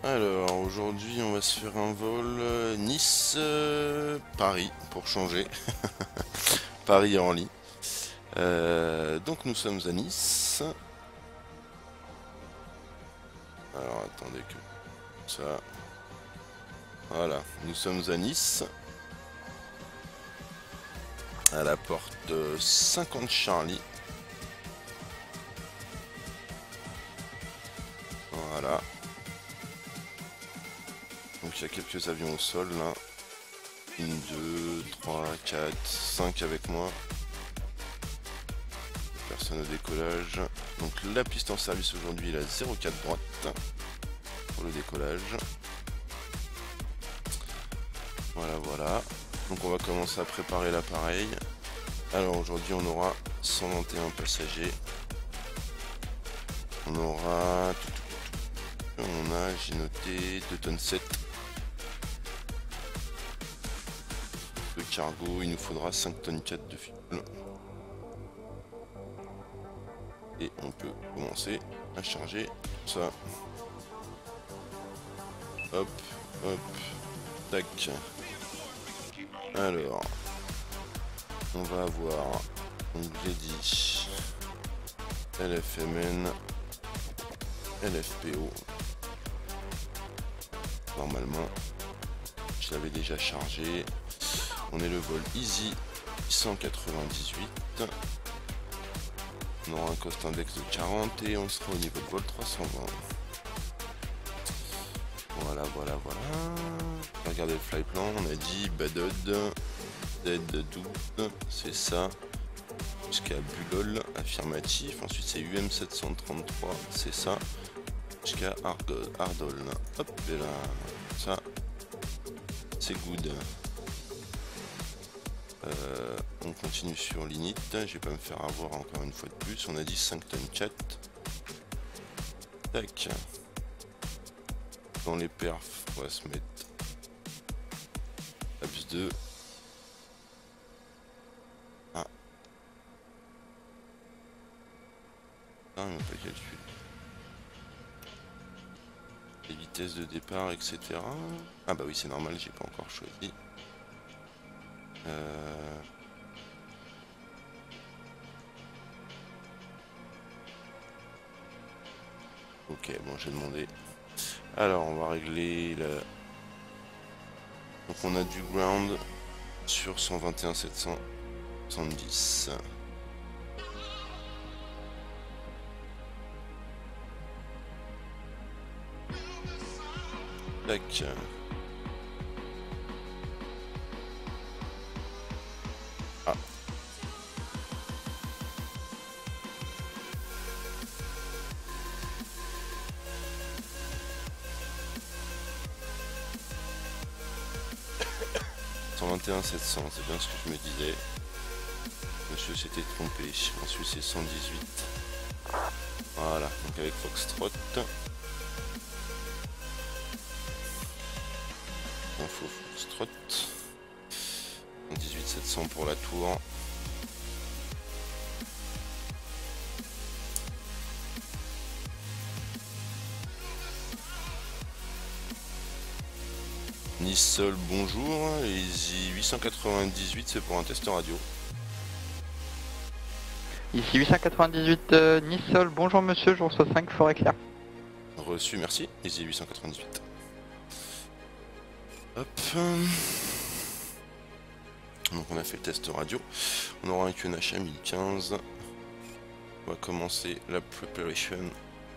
Alors aujourd'hui on va se faire un vol Nice-Paris pour changer. Paris et Orly. Donc nous sommes à Nice. Alors attendez que ça. Voilà, nous sommes à Nice. À la porte 50 Charlie. Voilà. Donc il y a quelques avions au sol là. 1, 2, 3, 4, 5 avec moi. Personne au décollage. Donc la piste en service aujourd'hui est la 04 droite pour le décollage. Voilà, voilà. Donc on va commencer à préparer l'appareil. Alors aujourd'hui on aura 121 passagers. On aura... On a, j'ai noté 2 tonnes 7 de cargo. Il nous faudra 5 tonnes 4 de fuel. Et on peut commencer à charger ça. Hop, hop, tac. Alors, on va avoir, donc j'ai dit, LFMN, LFPO. Normalement, je l'avais déjà chargé. On est le vol Easy 198. On aura un cost index de 40 et on sera au niveau de vol 320. Voilà, voilà, voilà. Regardez le fly plan, on a dit Badod, Z12, c'est ça. Jusqu'à Bulol, affirmatif. Ensuite c'est UM733, c'est ça. Jusqu'à Ardol. Hop, et là, ça, c'est good. On continue sur l'init. Je vais pas me faire avoir encore une fois de plus. On a dit 5 tonnes 4. Tac. Dans les perfs, on va se mettre Abs 2. Ah. Ah, on n'a pas calculé. Les vitesses de départ, etc. Ah bah oui, c'est normal, j'ai pas encore choisi. Ok, bon, j'ai demandé. Alors, on va régler la... Donc on a du ground sur 121 770. Tac. Ah. « 700, c'est bien ce que je me disais. Monsieur s'était trompé. Ensuite c'est 118. Voilà, donc avec Foxtrot. Info Foxtrot. 118 700 pour la tour. Nice Sol, bonjour. Easy 898, c'est pour un test radio. Ici 898 Nice Sol, bonjour monsieur, je reçois 5 Forêt Claire. Reçu, merci. Easy 898. Hop. Donc on a fait le test radio. On aura un QNH à 1015. On va commencer la preparation.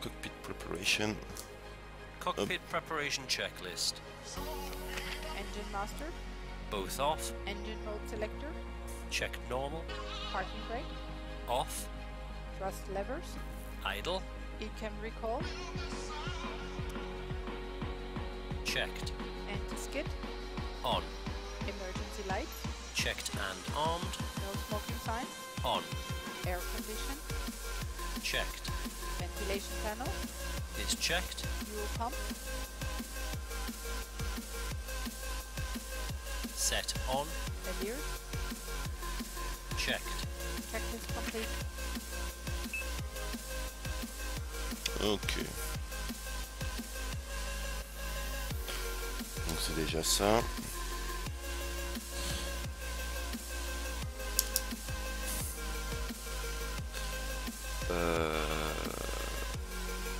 Cockpit preparation. Cockpit preparation checklist. Engine master, Both off. engine mode selector, Checked normal. parking brake, Off. thrust levers, Idle. ECAM recall, Checked. anti-skid, On. emergency lights, Checked and armed. no smoking sign, On. air condition, Checked. ventilation panel, Is checked. fuel pump, Set on. Leviers, Checked. checklist complete. Ok. c'est déjà ça.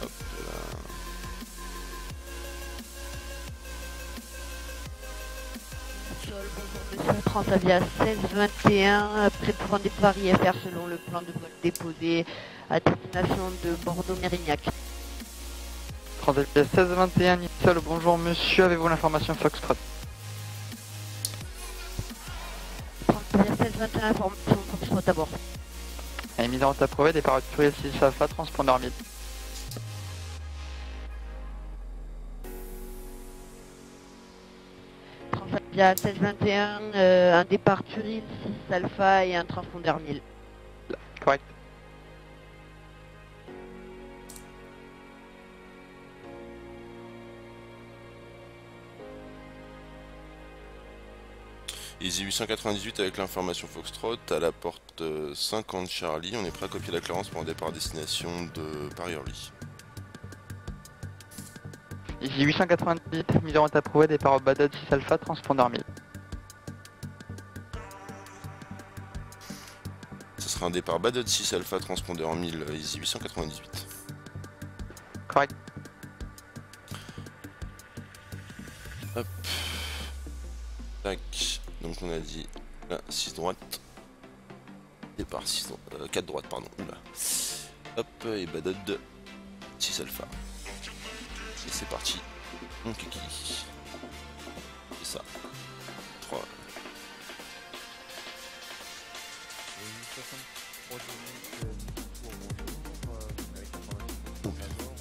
Hop là. Sol, bonjour monsieur, Transavia 1621, préparant départ IFR selon le plan de vol déposé à destination de Bordeaux-Mérignac. Transavia 1621 Nissol, bonjour monsieur, avez-vous l'information Foxtrot? Transavia 1621, information Foxtrot à bord. Et mise en route approuvée, départ Turiel 6 Alpha, transpondeur 1000. Transavia 1621, un départ Turil 6 Alpha et un transpondeur 1000. Correct. Easy 898 avec l'information Foxtrot à la porte 50 Charlie. On est prêt à copier la clearance pour un départ à destination de Paris-Orly. Ici 898, mise en route approuvée, départ au Badod 6 Alpha, transpondeur 1000. Ce sera un départ Badod 6 Alpha, transpondeur 1000, Easy 898. Correct. Hop. Tac. Donc on a dit là, 6 droite. Départ 4 droite, pardon. Oula. Hop, et Badod 6 Alpha. Et c'est parti. Mon kiki. C'est ça. 3.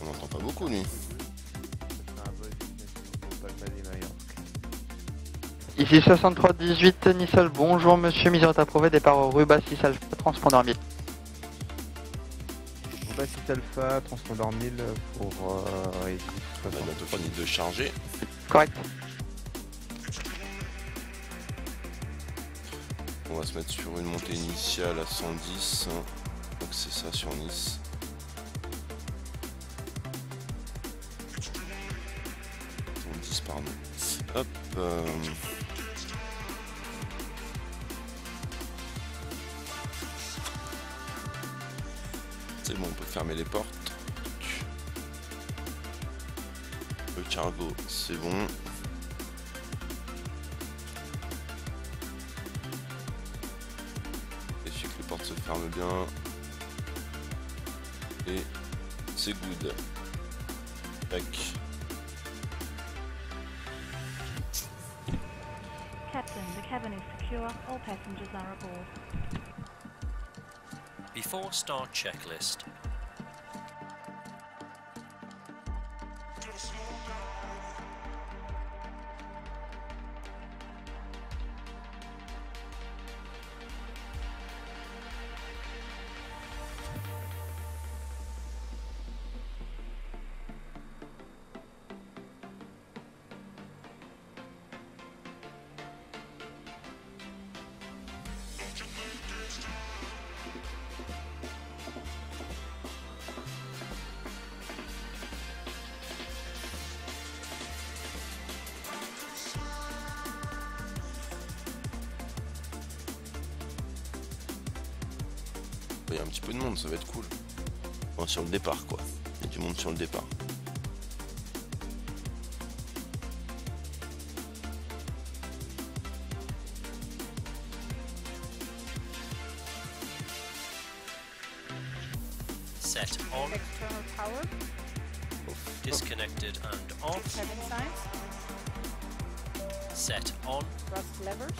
On n'entend pas beaucoup lui. Ici 6318 Nissol, bonjour monsieur, mise en route approuvée, départ au Ruba 6 Alpha, transpondeur 1000. Ruba 6 Alpha, transpondeur 1000 pour On a bientôt fini de charger. Correct. On va se mettre sur une montée initiale à 110. Donc c'est ça sur Nice. Pardon. Hop. C'est bon, on peut fermer les portes. Le cargo, c'est bon. Vérifier que les portes se ferment bien. Et c'est good. Tac. Captain, the cabin is secure. All passengers are aboard. Before start checklist. Il y a un petit peu de monde, ça va être cool. Enfin, sur le départ quoi. Il y a du monde sur le départ. Set on, External power, disconnected and off. cabin signs, Set on, thrust levers,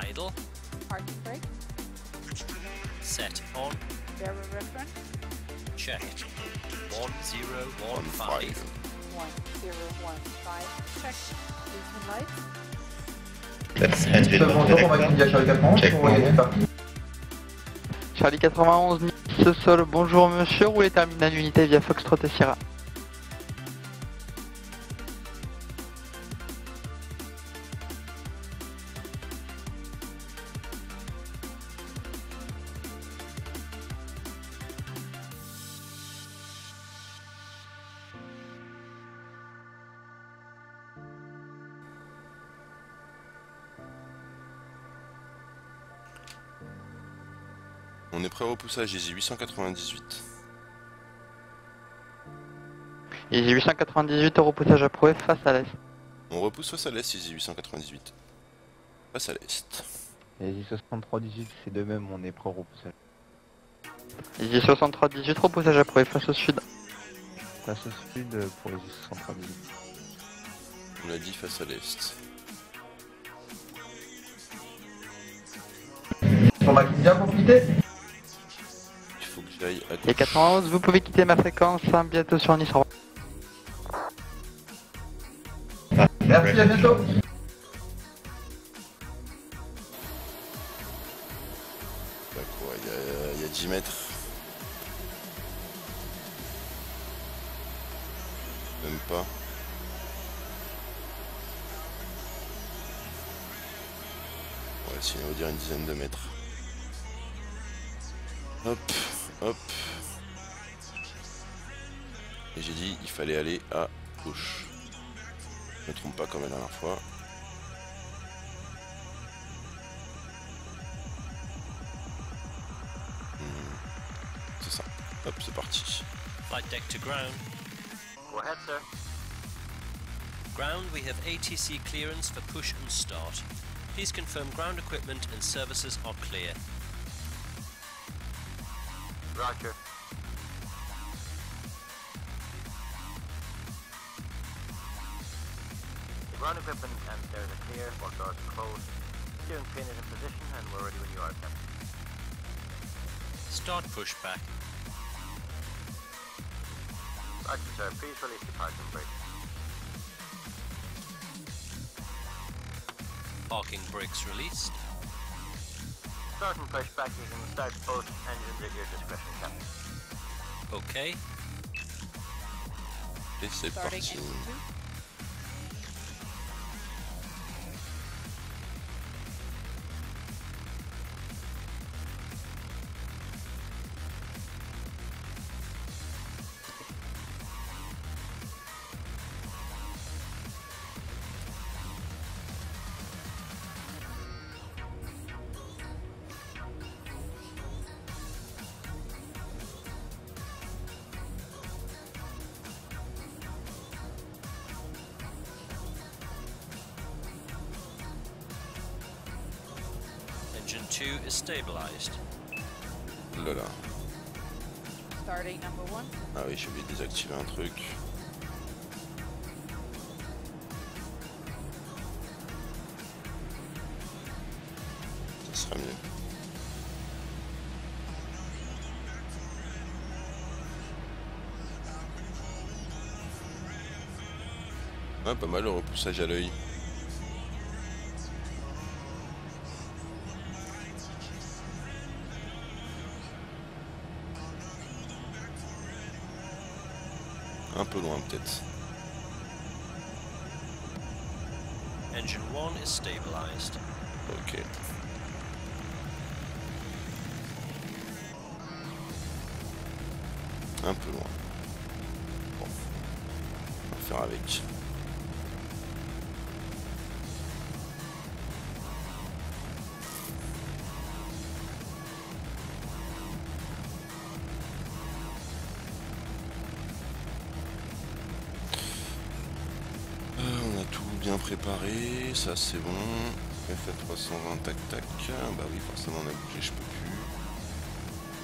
idle. parking brake, Set on, bearer reference, checked. 1015. 1015, checked, policeman lights, Charlie 91 Nice Sol, bonjour monsieur, roulez terminal unité via Foxtrot et Sierra. On est prêt au repoussage, Easy 898. Easy 898 au repoussage approuvé face à l'est. On repousse face à l'est, Easy 898. Face à l'est. Et Easy 6318, c'est de même, on est prêt au repoussage. Easy 6318 repoussage approuvé face au sud. Face au sud pour Easy 6318. On l'a dit face à l'est. On va bien pour quitter. Il faut que j'aille à Et gauche. 411, vous pouvez quitter ma fréquence, hein, bientôt sur Nice. Au revoir. Merci, à bientôt. Bah quoi, il y a 10 mètres. Même pas. Ouais, sinon on va dire une dizaine de mètres. Hop, hop. Et j'ai dit il fallait aller à gauche. Je me trompe pas comme la dernière fois. C'est ça. Hop, c'est parti. Flight deck to ground. Go ahead, sir. Ground, we have ATC clearance for push and start. Please confirm ground equipment and services are clear. Roger. The ground equipment and stairs are clear, all doors are closed. Steering pin is in position and we're ready when you are, Captain. Start pushback. Roger, sir. Please release the parking brake. Parking brakes released. Start and pushback. You can start both engines at your discretion, Captain. Okay. Et c'est parti. Engine 2 is stabilized. Oh là là. Starting number 1. Ah oui, j'ai oublié de désactiver un truc. Ça sera mieux. Ah, pas mal le repoussage à l'œil. Un peu loin peut-être. Engine 1 is stabilized. Ok. Un peu loin. Bon. On va faire avec. On a tout bien préparé, ça c'est bon. FA320 tac tac. Bah oui, forcément on a bougé, je peux plus.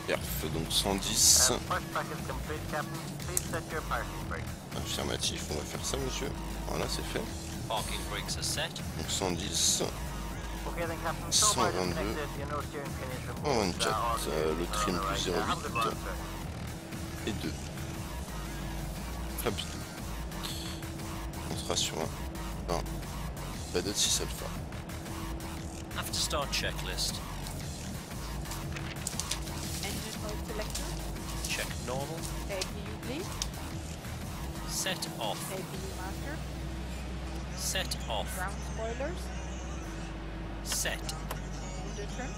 Perf donc 110. Pushback is complete, Captain. Please set your parking brake. Affirmatif, on va faire ça monsieur. Voilà, c'est fait. Parking brakes are set. Donc 110. Okay then, Captain. So far 122. disconnected. Your no steering pin is removed. 124. All clear. Le trim Alright, plus have a good 08. one, sir. Et 2. Rapide. On sera sur un Badot 6 alpha. After start checklist. Engine mode selector. Check normal. APU please. Set off. APU master. Set off. Ground spoilers. Set. Window trim.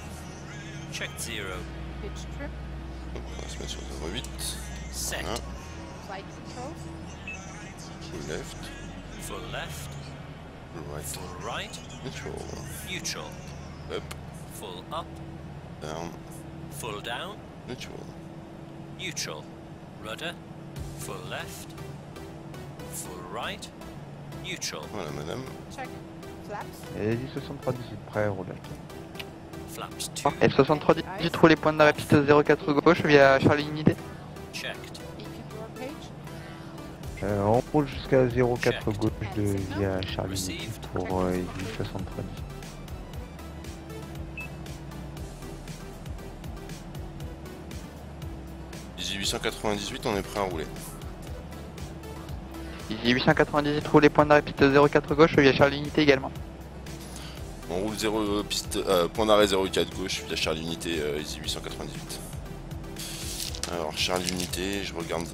Check 0. Pitch trim. Donc on va se mettre sur 08. Set. Voilà. Flight control. Full left. Full left. Full right. Full right. Neutral. Neutral. Up. Full up. Down. Full down. Neutral. Neutral. Rudder. Full left. Full right. Neutral. Voilà, madame. Check. Flaps. Et 63-18, prêt, roulage. Flaps 2. Et 63-18, roulez point d'arrêt piste 04 gauche via Charlie Unité. Checked. Equipment page. On roule jusqu'à 04 gauche de via Charlie Unité pour 63-18. Easy 898, on est prêt à rouler. Easy 898, roulez point d'arrêt piste 04 gauche via Charlie Unité également. On roule 0 piste, point d'arrêt 04 gauche via Charlie Unité, Easy 898. Alors Charlie Unité, je regarde.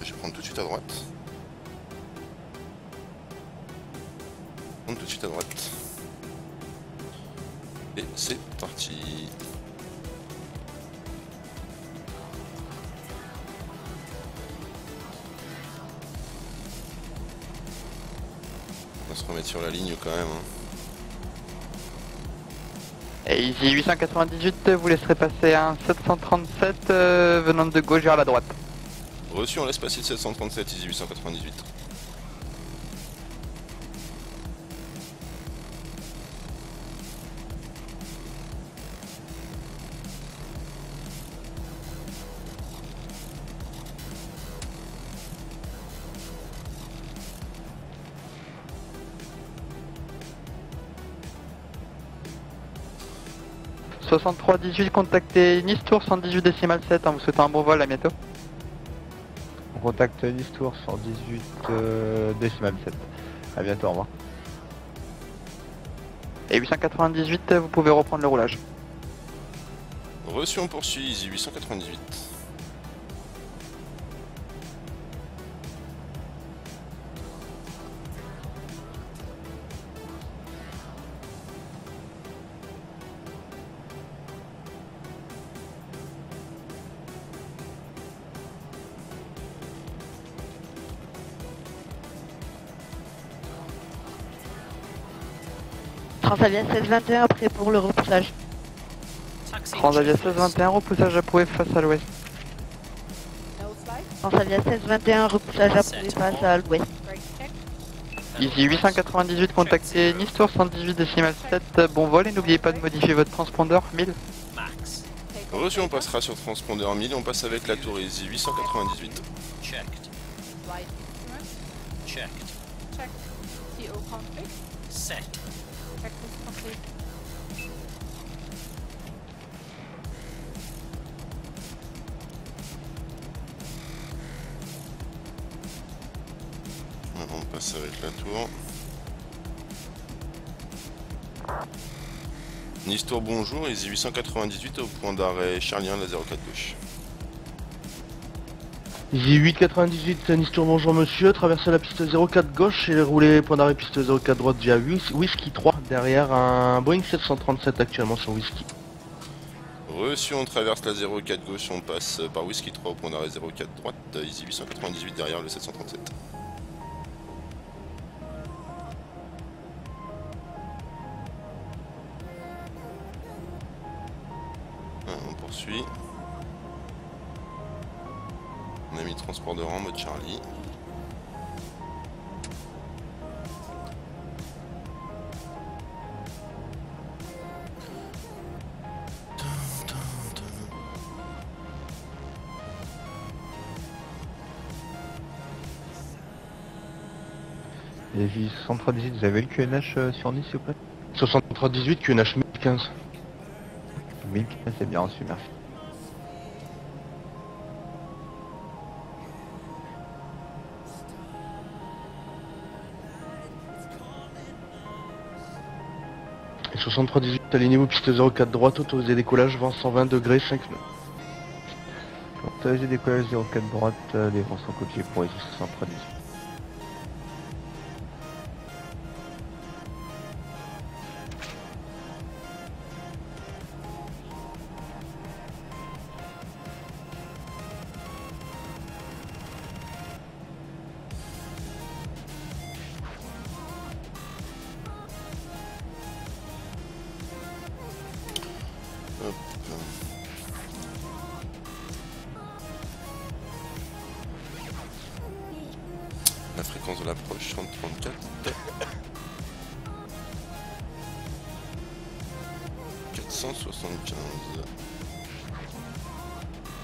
Je vais prendre tout de suite à droite. Prendre tout de suite à droite. Et c'est parti. On va se remettre sur la ligne quand même. Hein. Et Easy 898, vous laisserez passer un 737 venant de gauche vers la droite. Reçu, on laisse passer le 737, Easy 898. « 63-18, contactez Nice-Tour 118 décimal 7 en vous souhaitant un bon vol, à bientôt. On contacte Nice-Tour 118 décimal 7. A bientôt, au revoir. Et 898, vous pouvez reprendre le roulage. Reçu, on poursuit, Easy 898. Transavia 1621, prêt pour le repoussage. Taxi. Transavia 1621, repoussage approuvé face à l'ouest. No slide. Transavia 1621, repoussage approuvé face à l'ouest. Brake check. Easy 898, contactez Nice-Tour 118 décimal 7, bon vol et n'oubliez pas de modifier votre transpondeur 1000. Max. Take off. Reçu, on passera sur transpondeur 1000 et on passe avec la tour Easy 898. Checked. Flight instruments. Checked. Check. TO config. Set. Checklist complete. Maintenant, on passe avec la tour. Nice-Tour, bonjour, Easy 898 au point d'arrêt Charlie 1, la 04 gauche. Easy 898, Nice-Tour, bonjour monsieur, traversez la piste 04 gauche et roulez point d'arrêt piste 04 droite via Whisky 3 derrière un Boeing 737 actuellement sur Whisky. Reçu, on traverse la 04 gauche, on passe par Whisky 3 au point d'arrêt 04 droite, Easy 898 derrière le 737. On poursuit. On a mis le transpondeur en mode Charlie. Et 63-18, vous avez le QNH sur Nice s'il vous plaît? 6318, QNH 1015. 1015, c'est bien reçu, merci. Et 6318, alignez-vous piste 04 droite, autorisé décollage, vent 120 degrés, 5 nœuds. Autorisé décollage 04 droite, les vents sont copiés pour les 63-18. La fréquence de l'approche 30-34. 475.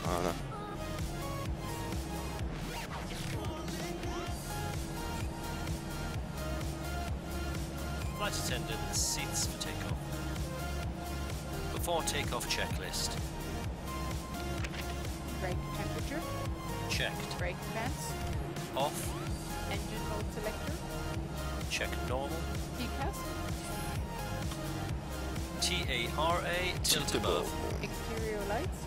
Voilà. Flight attendants, seats for takeoff. Before takeoff checklist. Brake temperature. Checked. Brake fans. Off. Engine mode selector. Check normal. TCAS. TARA, tilt above. Exterior lights.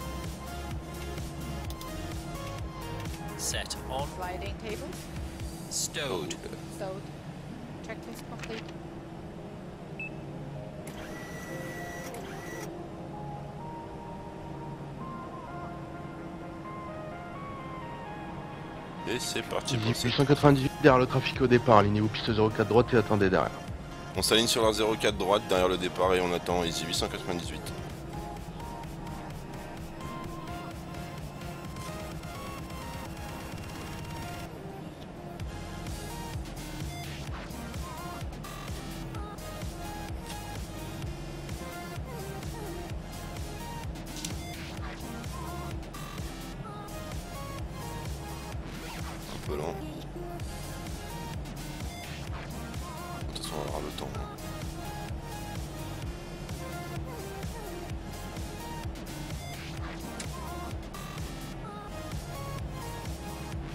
Set on. Sliding table. Stowed. Stowed. Checklist complete. Et c'est parti pour le 898 derrière le trafic au départ, alignez-vous piste 04 droite et attendez derrière. On s'aligne sur la 04 droite derrière le départ et on attend Easy 898. Un peu lent. De toute façon on va avoir le temps.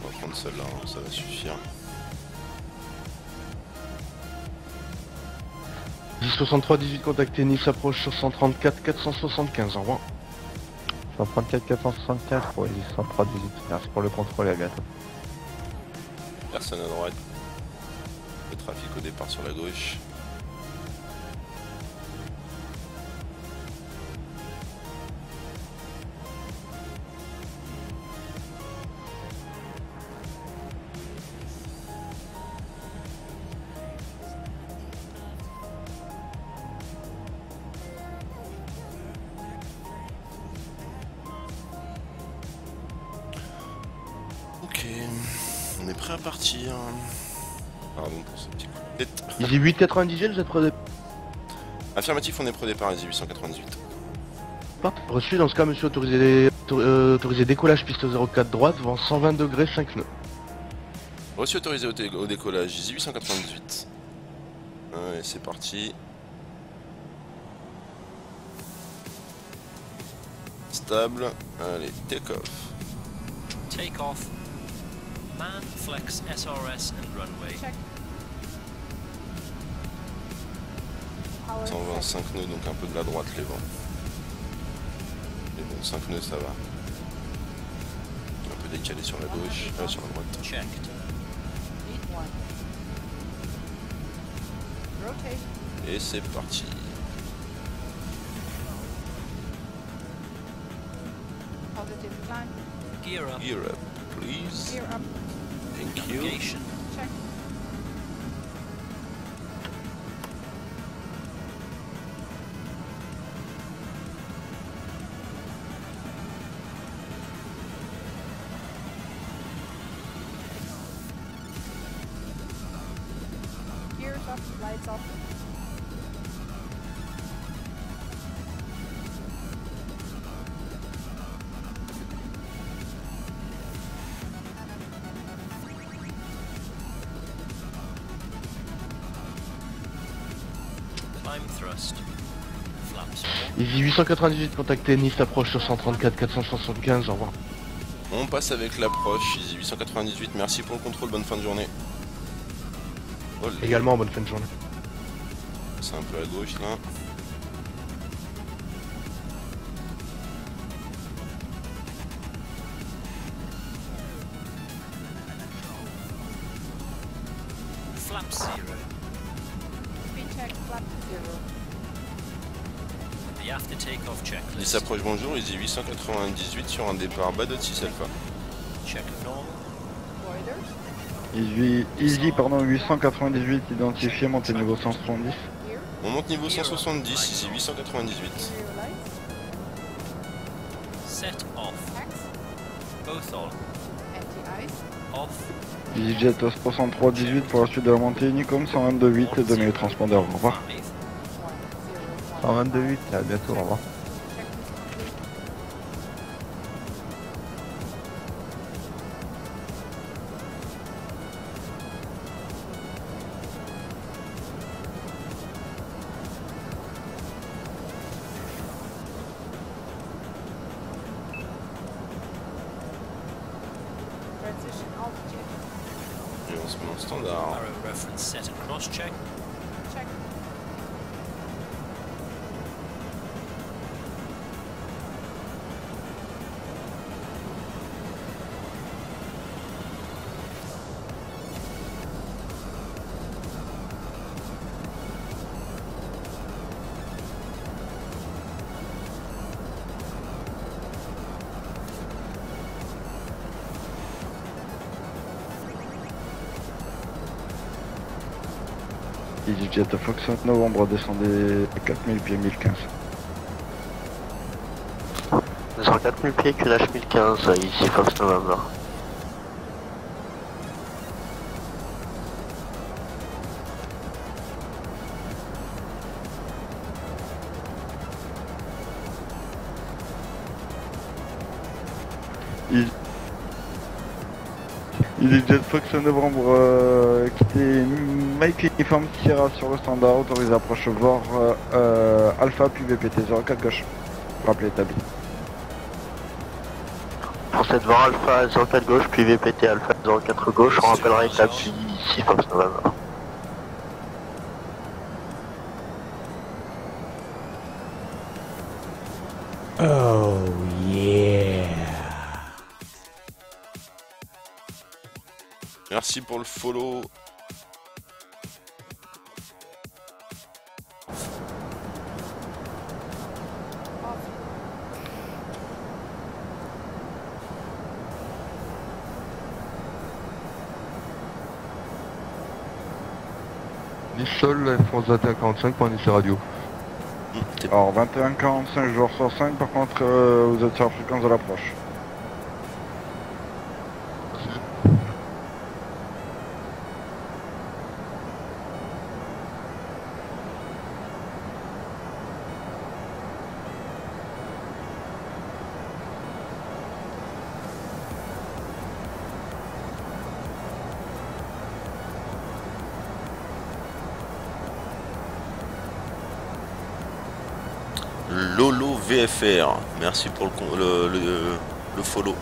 On va prendre celle-là, hein, ça va suffire. 1063 18 contacté Nice approche sur 134 475, au revoir. 134 464 pour les 103 18. Merci pour le contrôle et à bientôt. Personne à droite. Le trafic au départ sur la gauche. Ok, on est prêt à partir. Pardon pour ce petit coup de tête. Easy 898, vous êtes prêt Affirmatif, on est prêt départ Easy 898. Reçu, dans ce cas, monsieur, autorisé décollage piste 04 droite, vent 120 degrés, 5 nœuds. Reçu autorisé au décollage Easy 898. Allez, c'est parti. Stable, allez, take off. Take off. Man, flex, SRS and runway. Check. Power 125 nœuds, donc un peu de la droite les vents. Mais bon, 5 nœuds ça va. Un peu décalé sur la gauche, sur la droite. Checked. Lead 1. Rotate. Et c'est parti. Positive climb. Gear up. Gear up, please. Gear up. Thank you. Navigation. Check. Gears up, lights off. Climb thrust. Flaps. Easy 898 contacté Nice approche sur 134 475, au revoir. On passe avec l'approche Easy 898. Merci pour le contrôle, bonne fin de journée. Olé. Également, bonne fin de journée. C'est un peu à gauche là. Flap 0. Speed check, flap 0. The after takeoff 10 checklist. approche bonjour, Easy 898 sur un départ bas de 6 alpha. Check normal. Boilers. Easy, pardon, 898 identifié, montée niveau 170. Gear. On monte niveau 170, Easy 898. Exterior lights. Set off. Tax. Both on. Anti-ice. Off. EasyJet 63-18 pour la suite de la montée Unicom 122-8 et 2000 transpondeurs, au revoir. 122-8, à bientôt, au revoir. Transition altitude. Et on se met en standard. Arrow reference set and cross check. Check. EasyJet Fox novembre, descendez 4000 pieds 1015. Sur 4000 pieds, QNH 1015, ici Fox November. EasyJet Fox novembre, quittez Mike Uniform Sierra sur le standard, autorisé approche VOR Alpha puis VPT 04 gauche. Rappelez établi. Pour cette VOR Alpha 04 gauche, puis VPT Alpha 04 gauche, on rappellera établi ici Fox November. Oh yeah. Merci pour le follow. Nissol, France 2145 pour Nice Radio. Alors 2145 joueurs sur 5, par contre vous êtes sur la fréquence de l'approche. Lolo VFR, merci pour le follow.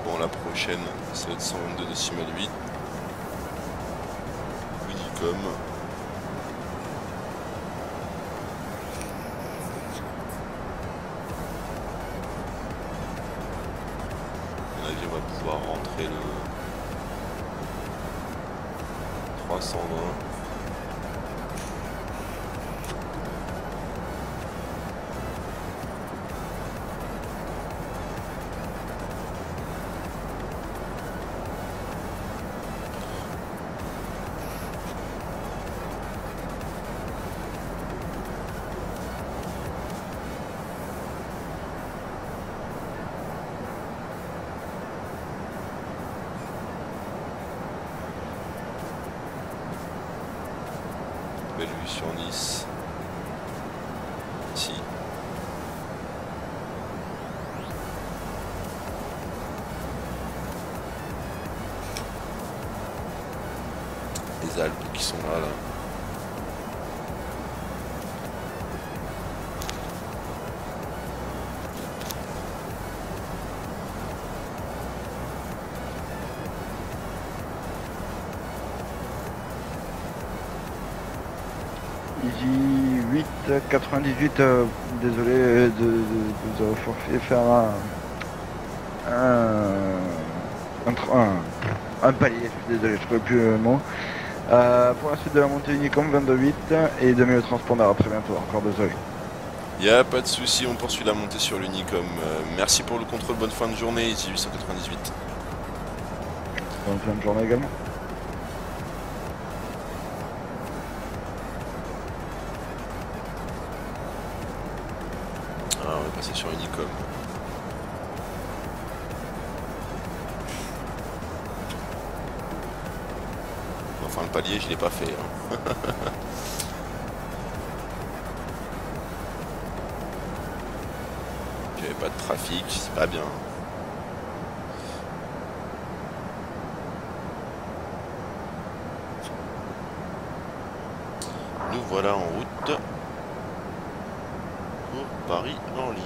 Bon, la prochaine, c'est 122,8. Unicom. On va pouvoir rentrer le 320. Belle vue sur Nice. Ici. Les Alpes qui sont là. Easy 8 98, désolé de vous avoir fait faire un palier, je suis désolé, je ne trouvais plus le mot. Pour la suite de la montée Unicom 22-8 et 2000 transpondeurs, à très bientôt, encore désolé. Y a pas de souci, on poursuit la montée sur l'Unicom. Merci pour le contrôle, bonne fin de journée, Easy 898. Bonne fin de journée également. Ah, on est passé sur Unicom. Enfin, le palier, je l'ai pas fait. Hein. J'avais pas de trafic, c'est pas bien. Nous voilà en route pour Paris-Orly.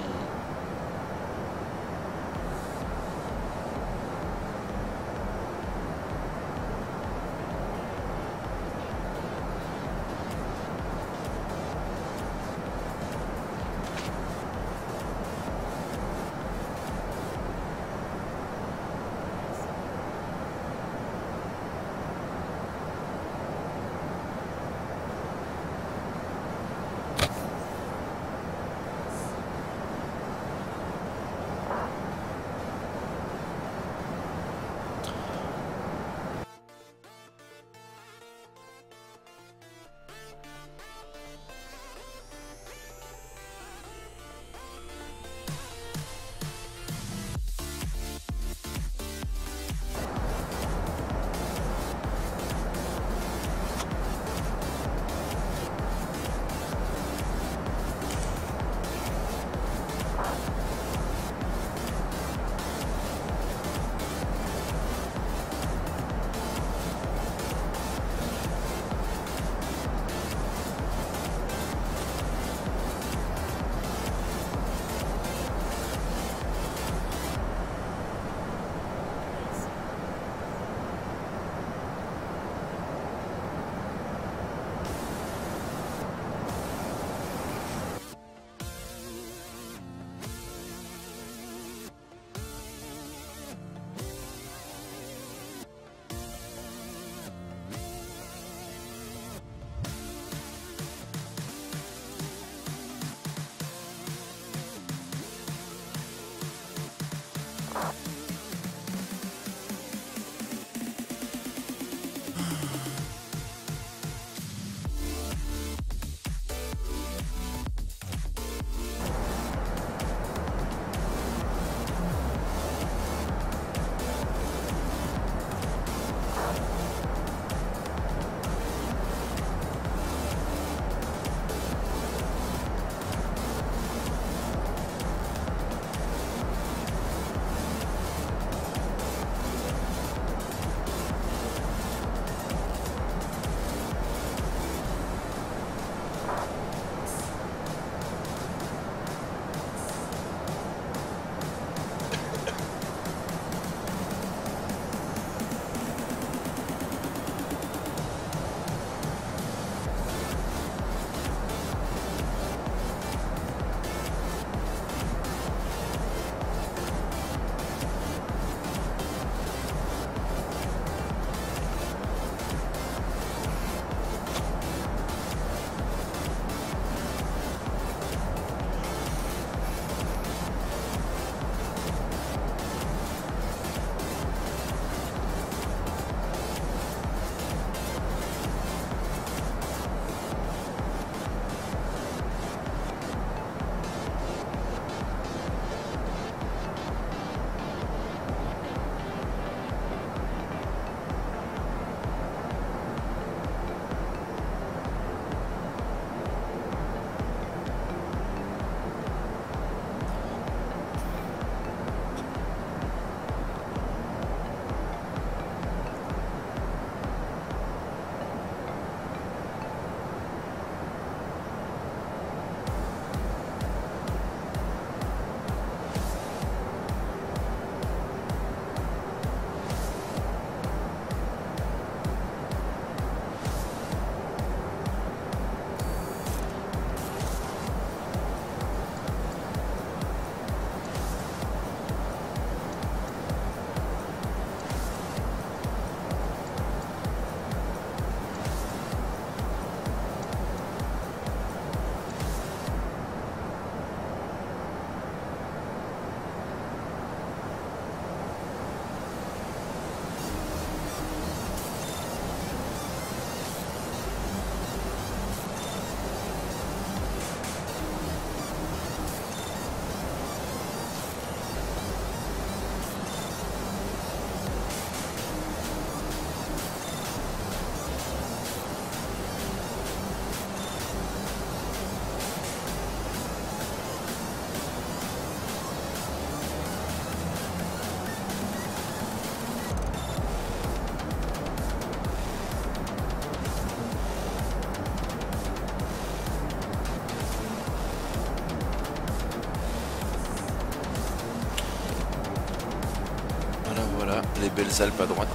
les belles Alpes à droite.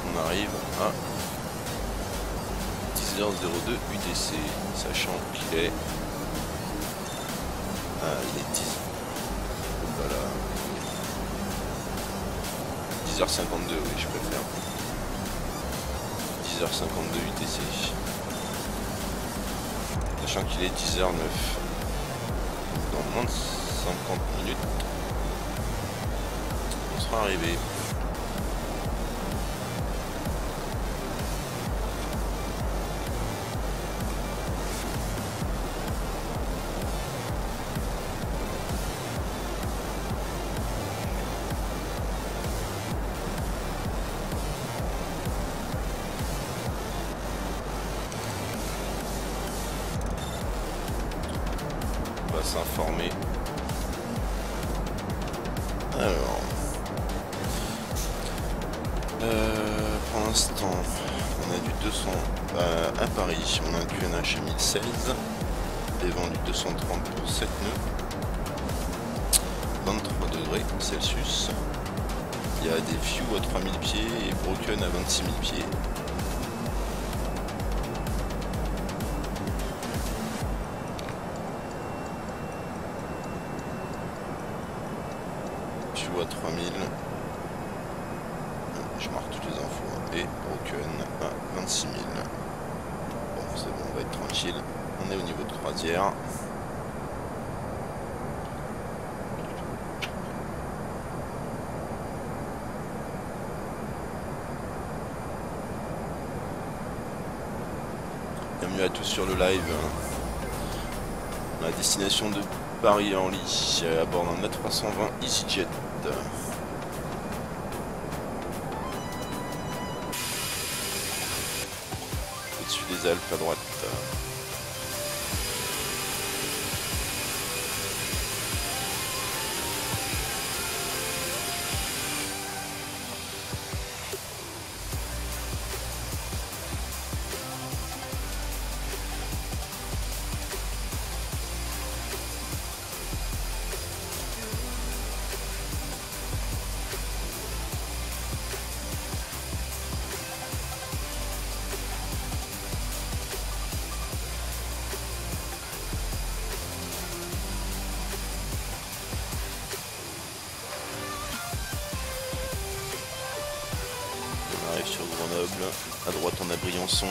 On arrive à 10h02 UTC, sachant qu'il est... Ah, il est 10... Voilà. 10h52, oui, je préfère. 10h52 UTC. Sachant qu'il est 10h09. Dans moins de 50 minutes, on sera arrivé. S'informer. Alors, pour l'instant, on a du 200 à Paris. On a un QNH 1016, des vents du 230 pour 7 nœuds, 23 degrés Celsius. Il y a des views à 3000 pieds et broken à 26 000 pieds. À 3000, je marque toutes les infos, et broken à 26 000. Bon, c'est bon, on va être tranquille, on est au niveau de croisière. Bienvenue à tous sur le live. La destination de Paris-Orly à bord d'un A320 EasyJet. Au-dessus des Alpes à droite. Sur Grenoble, à droite on a Briançon.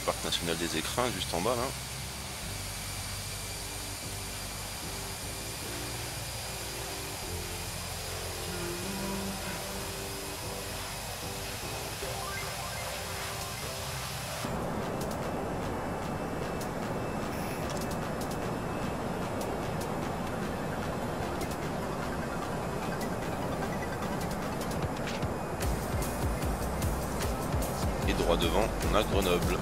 Parc national des Écrins juste en bas là. Et droit devant, on a Grenoble.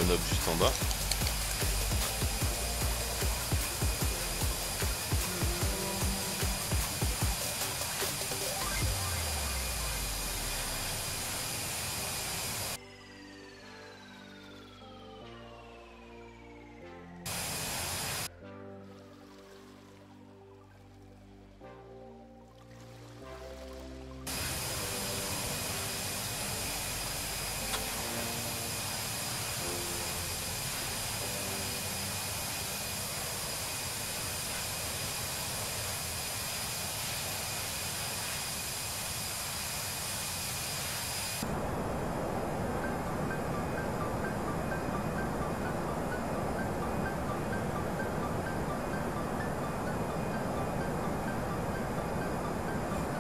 Grenoble juste en bas.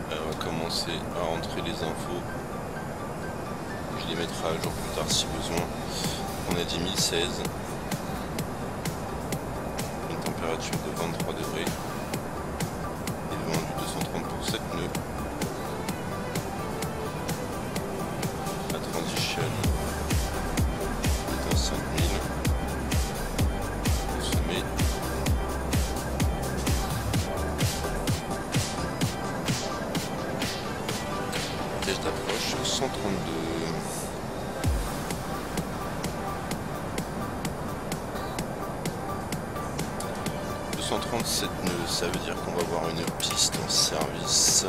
On va commencer à rentrer les infos. Je les mettrai à jour plus tard si besoin. On a dit 1016. Une température de 23 degrés. Et le vent du 230 pour 7 nœuds. La transition est à 5000. Consommé. Vitesse d'approche 132. « 237 nœuds, ça veut dire qu'on va avoir une piste en service.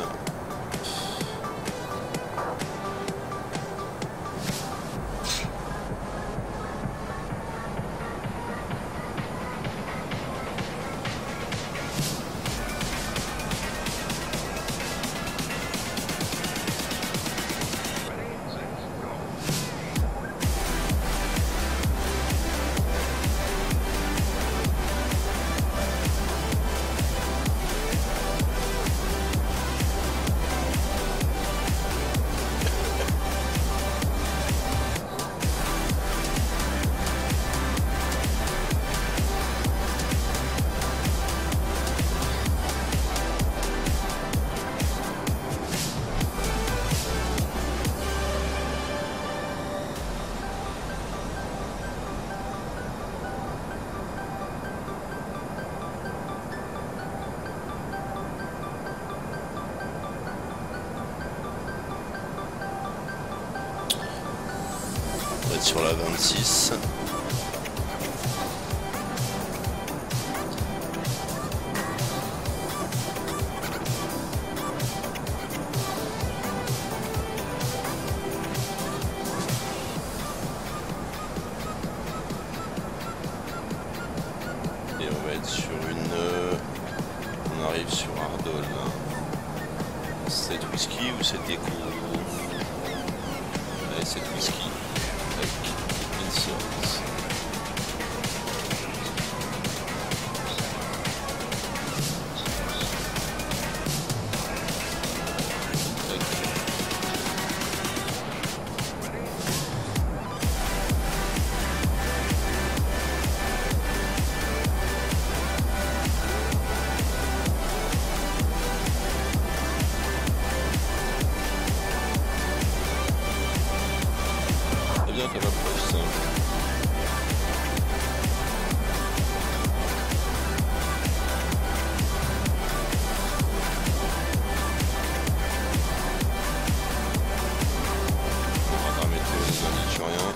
On va être sur la 26. Et on va être sur une... on arrive sur Ardol. C'est whisky ou c'est éco? Allez, c'est whisky. Avec une séance. C'est bien qu'elle approche ça. Radar météo nous indique rien.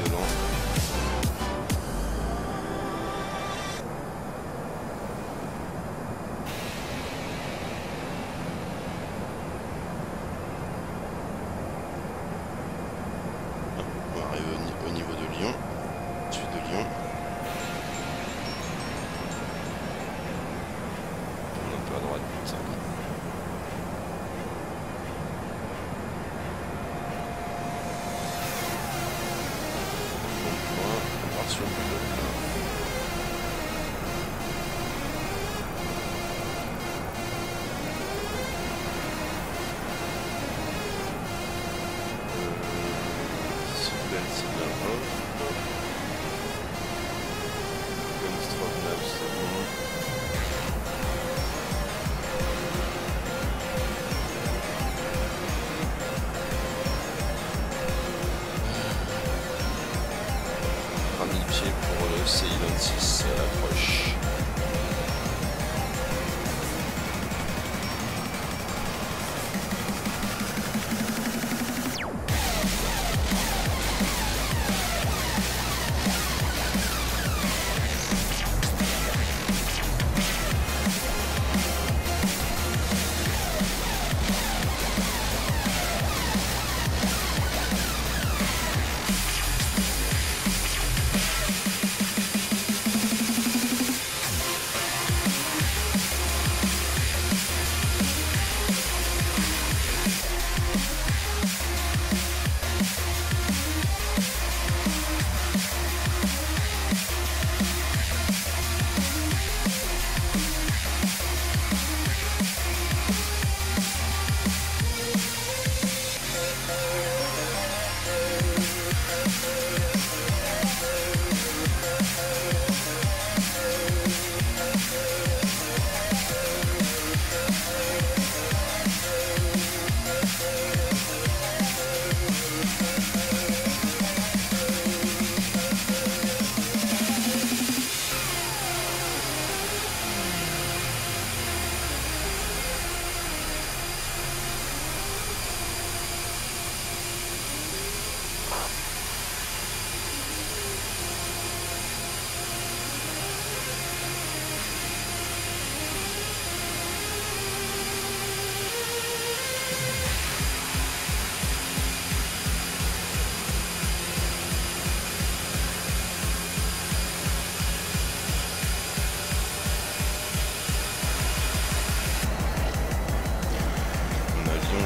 Violent.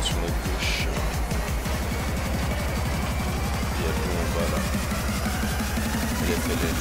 sur notre gauche. Il y a l'eau en bas là. Il y a PLL.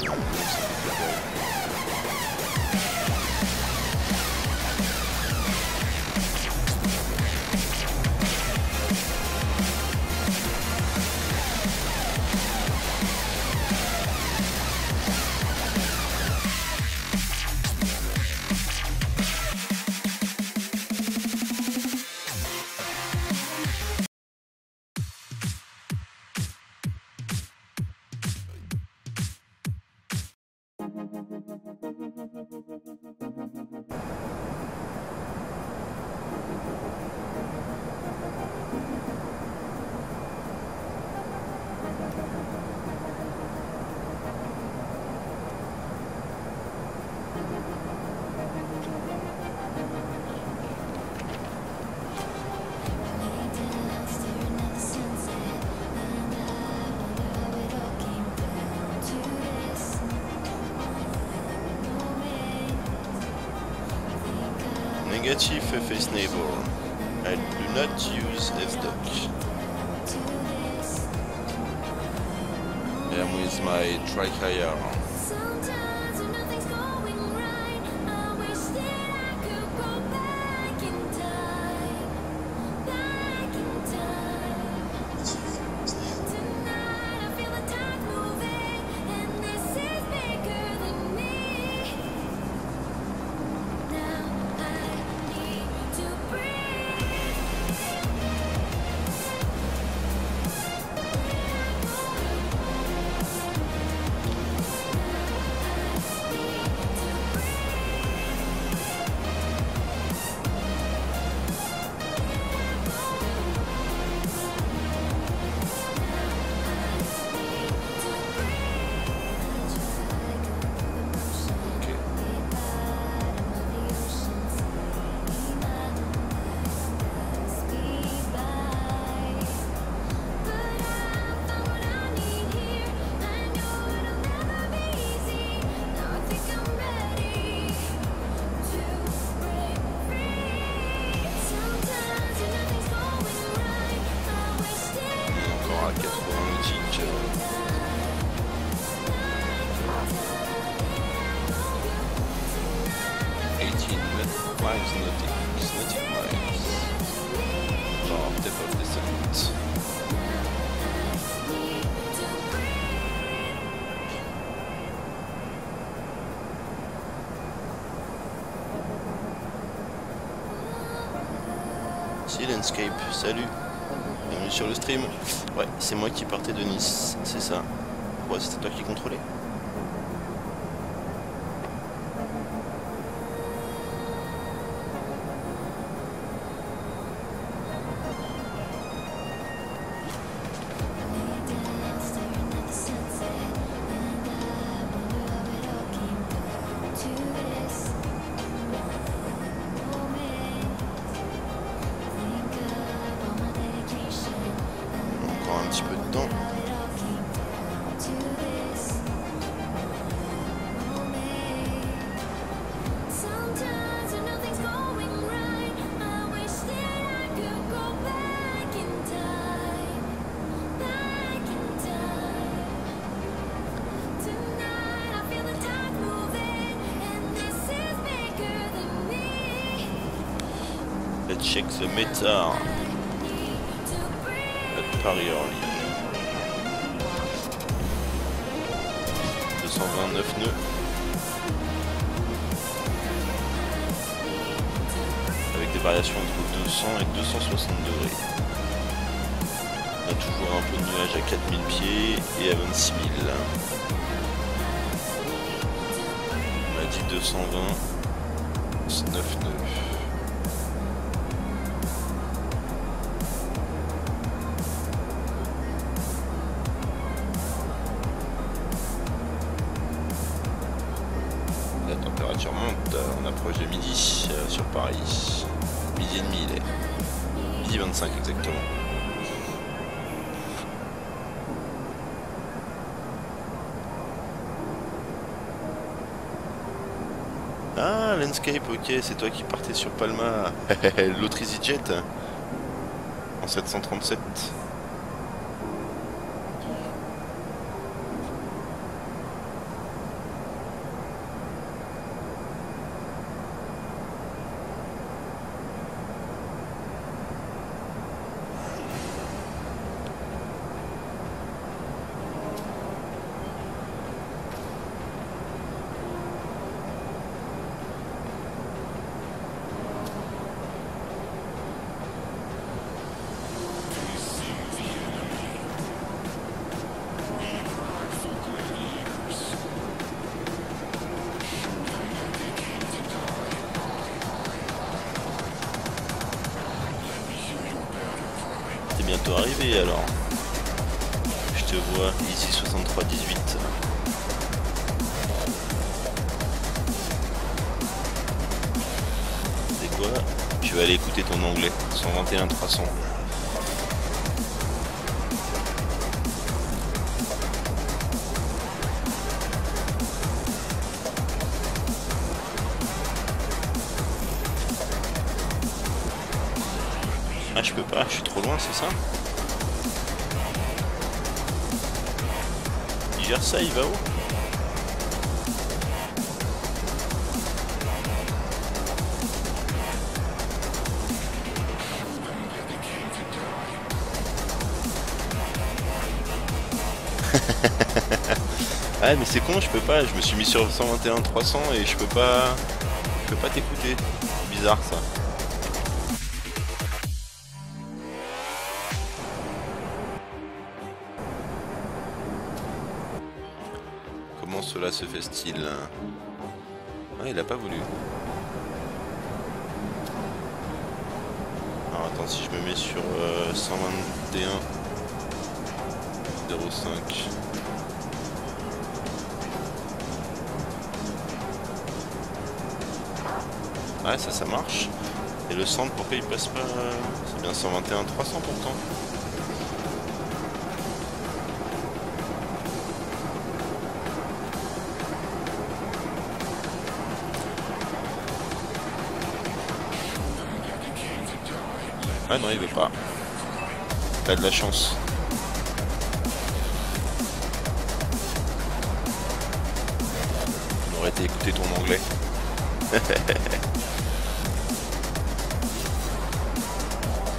Negative face neighbor. I do not use FDoc. I am with my Tricaire. Landscape, salut, bienvenue sur le stream. Ouais, c'est moi qui partais de Nice, c'est ça. Ouais, c'était toi qui contrôlais. Check the meta at Paris Orly. 229 nœuds avec des variations entre 200 et 260 degrés. On a toujours un peu de nuages à 4000 pieds et à 26 000. On a dit 220, 9 nœuds. On approche de midi sur Paris. Midi et demi il est. Midi 25 exactement. Ah, Landscape, ok, c'est toi qui partais sur Palma. L'autre EasyJet. en 737. Bientôt arrivé alors. Je te vois ici 63-18. C'est quoi? Je vais aller écouter ton anglais. 121-300. Ah, je peux pas, je suis trop loin, c'est ça? Il gère ça, il va où? Ah mais c'est con, je peux pas, je me suis mis sur 121-300 et je peux pas t'écouter. Bizarre ça. Comment cela se fait-il? Ah, il a pas voulu. Alors attends, si je me mets sur 121.05. Ouais, ça marche. Et le centre, pourquoi il passe pas? C'est bien 121.300 pourtant. Ah non, il veut pas. T'as de la chance. On aurait été écouter ton anglais.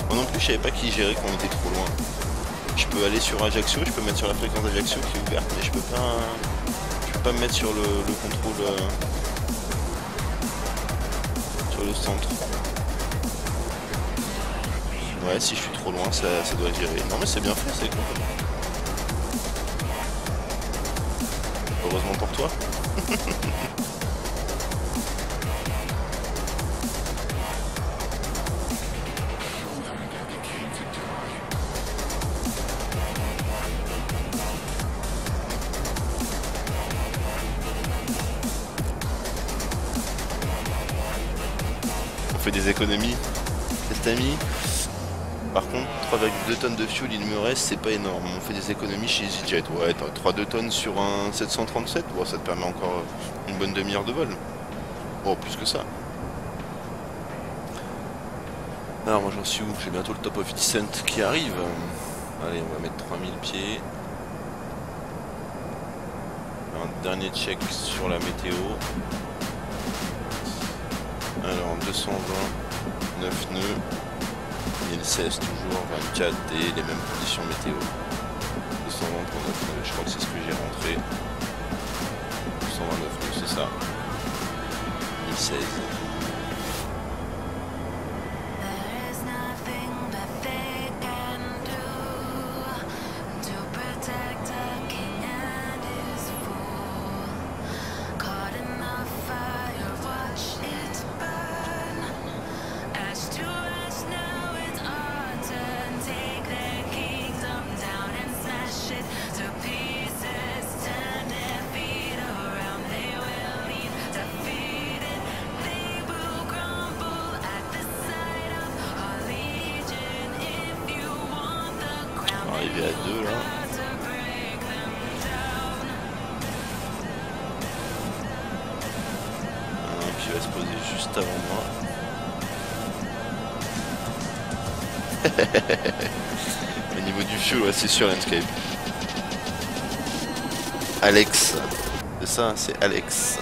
Moi non plus, je savais pas qui gérait quand on était trop loin. Je peux aller sur Ajaccio, je peux mettre sur la fréquence d'Ajaccio qui est ouverte, mais je peux pas me mettre sur le contrôle sur le centre. Ouais, si je suis trop loin, ça doit gérer. Non mais c'est bien fait, c'est cool. Heureusement pour toi. On fait des économies, test ami. Par contre, 3,2 tonnes de fuel il me reste, c'est pas énorme. On fait des économies chez EasyJet. Ouais, 3,2 tonnes sur un 737, bon, ça te permet encore une bonne demi-heure de vol. Bon, plus que ça. Alors moi j'en suis où? J'ai bientôt le top of descent qui arrive. Allez, on va mettre 3000 pieds. Un dernier check sur la météo. Alors 220, 9 nœuds. 1016 toujours, 24 et les mêmes conditions météo. 220 pour 9 nœuds, je crois que c'est ce que j'ai rentré. 229 nœuds, c'est ça. 1016. Arrivé à 2 là. Un qui va se poser juste avant moi. Au niveau du fuel, ouais, c'est sûr, Landscape. Alex. C'est ça, c'est Alex.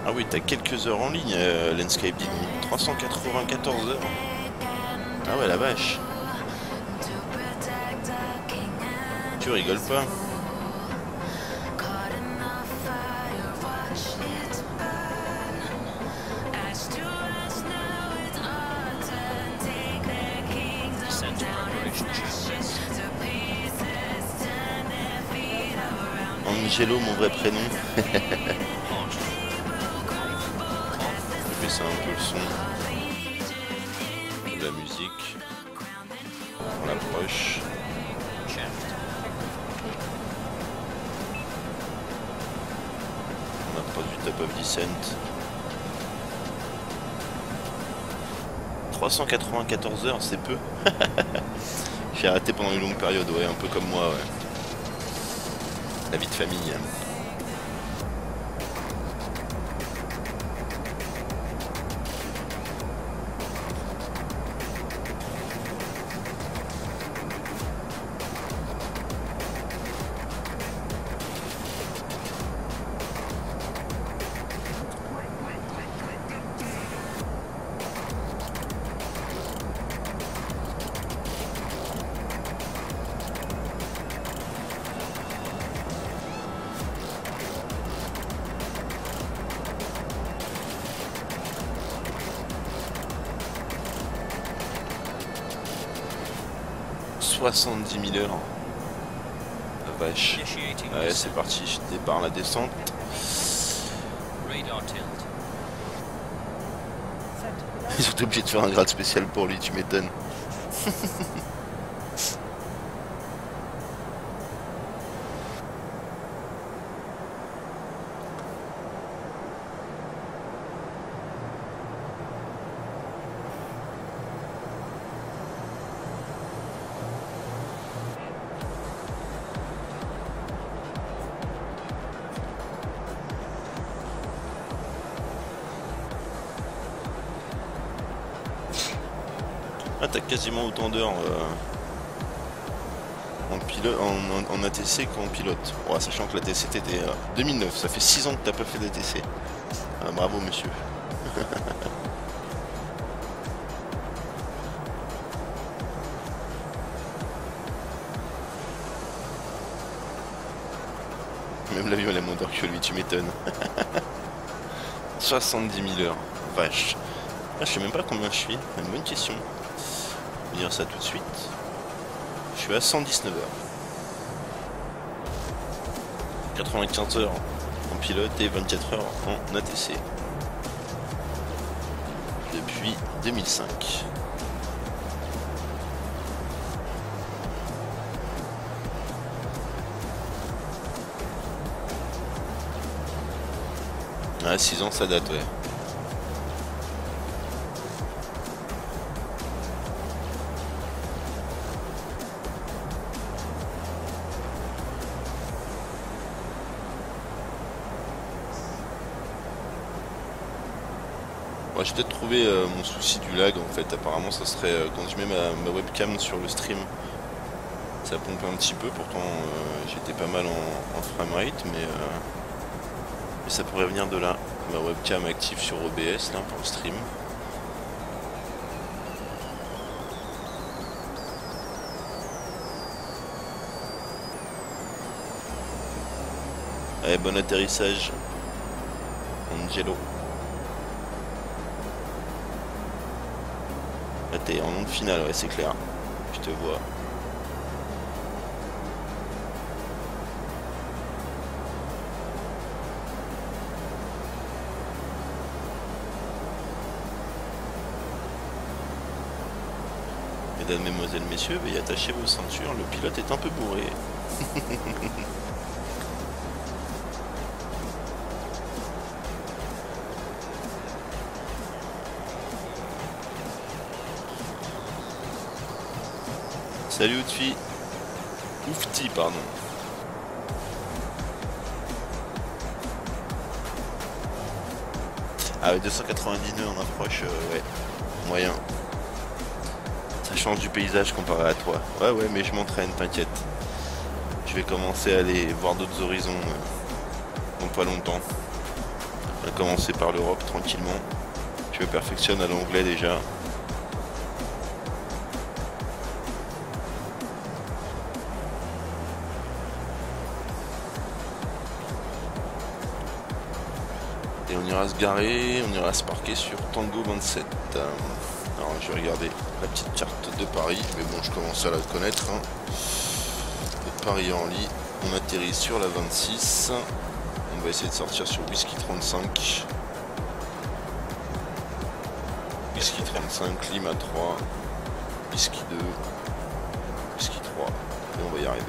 Ah oui, t'as quelques heures en ligne, Landscape, dis donc. 394 heures. Ah ouais, la vache. Tu rigoles pas. Angelo, mon vrai prénom. C'est un peu le son de la musique. On approche. On approche du top of descent. 394 heures, c'est peu. J'ai arrêté pendant une longue période, ouais, un peu comme moi, ouais. La vie de famille. 70 000 heures. La vache. Ouais, c'est parti, je départ la descente. Ils sont obligés de faire un grade spécial pour lui, tu m'étonnes. Ah, t'as quasiment autant d'heures en ATC qu'en pilote. Ouais, sachant que l'ATC t'était 2009, ça fait 6 ans que t'as pas fait d'ATC. Ah, bravo monsieur. Même l'avion elle est moins d'heures que lui, tu m'étonnes. 70 000 heures, vache. Ah, je sais même pas combien je suis, une bonne question. Je vais dire ça tout de suite. Je suis à 119 heures. 95 heures en pilote et 24 heures en ATC. Depuis 2005. Ah, 6 ans ça date, ouais. Ouais, j'ai peut-être trouvé mon souci du lag en fait. Apparemment ça serait quand je mets ma webcam sur le stream, ça pompe un petit peu. Pourtant j'étais pas mal en framerate, mais ça pourrait venir de là. Ma webcam active sur OBS là pour le stream. Allez, bon atterrissage. Angelo. Là t'es en onde finale, ouais c'est clair. Je te vois. Mesdames, mesdemoiselles, messieurs, veuillez attacher vos ceintures, le pilote est un peu bourré. Salut Outfi. Oufti, pardon. Ah ouais, 290 nœuds en approche, ouais, moyen. Ça change du paysage comparé à toi. Ouais, ouais, mais je m'entraîne, t'inquiète. Je vais commencer à aller voir d'autres horizons dans pas longtemps. On va commencer par l'Europe tranquillement. Je me perfectionne à l'anglais déjà. Et on ira se garer, on ira se parquer sur Tango 27. Alors je vais regarder la petite carte de Paris, mais bon je commence à la connaître. Hein. De Paris en lit, on atterrit sur la 26. On va essayer de sortir sur Whisky 35. Whisky 35, Lima 3, Whisky 2, Whisky 3, et on va y arriver.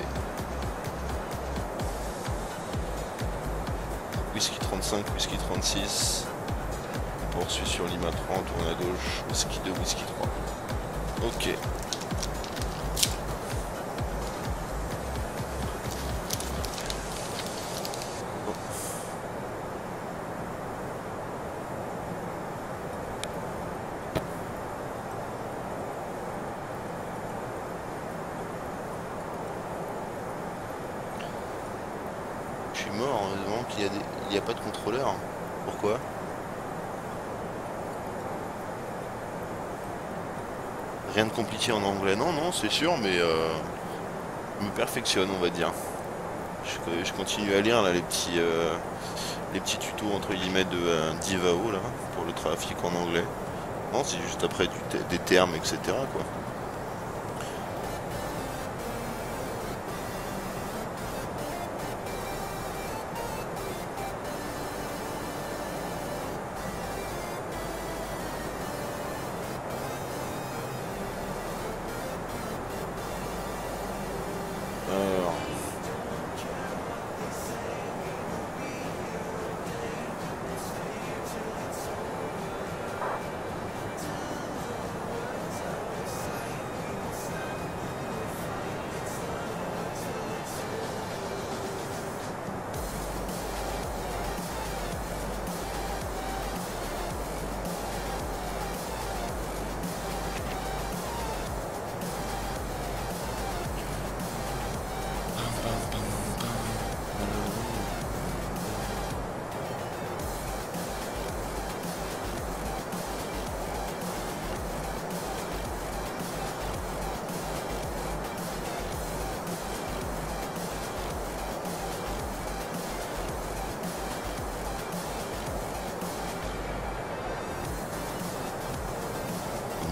Whisky 35, Whisky 36. On poursuit sur Lima 3, on tourne à gauche. Whisky 2, Whisky 3. Ok. Bon. Je suis mort, heureusement qu'il n'y a pas de contrôleur. Pourquoi ? Rien de compliqué en anglais, non, non, c'est sûr, mais je me perfectionne, on va dire. Je continue à lire là les petits tutos entre guillemets de Divao là pour le trafic en anglais. Non, c'est juste après des termes, etc. quoi.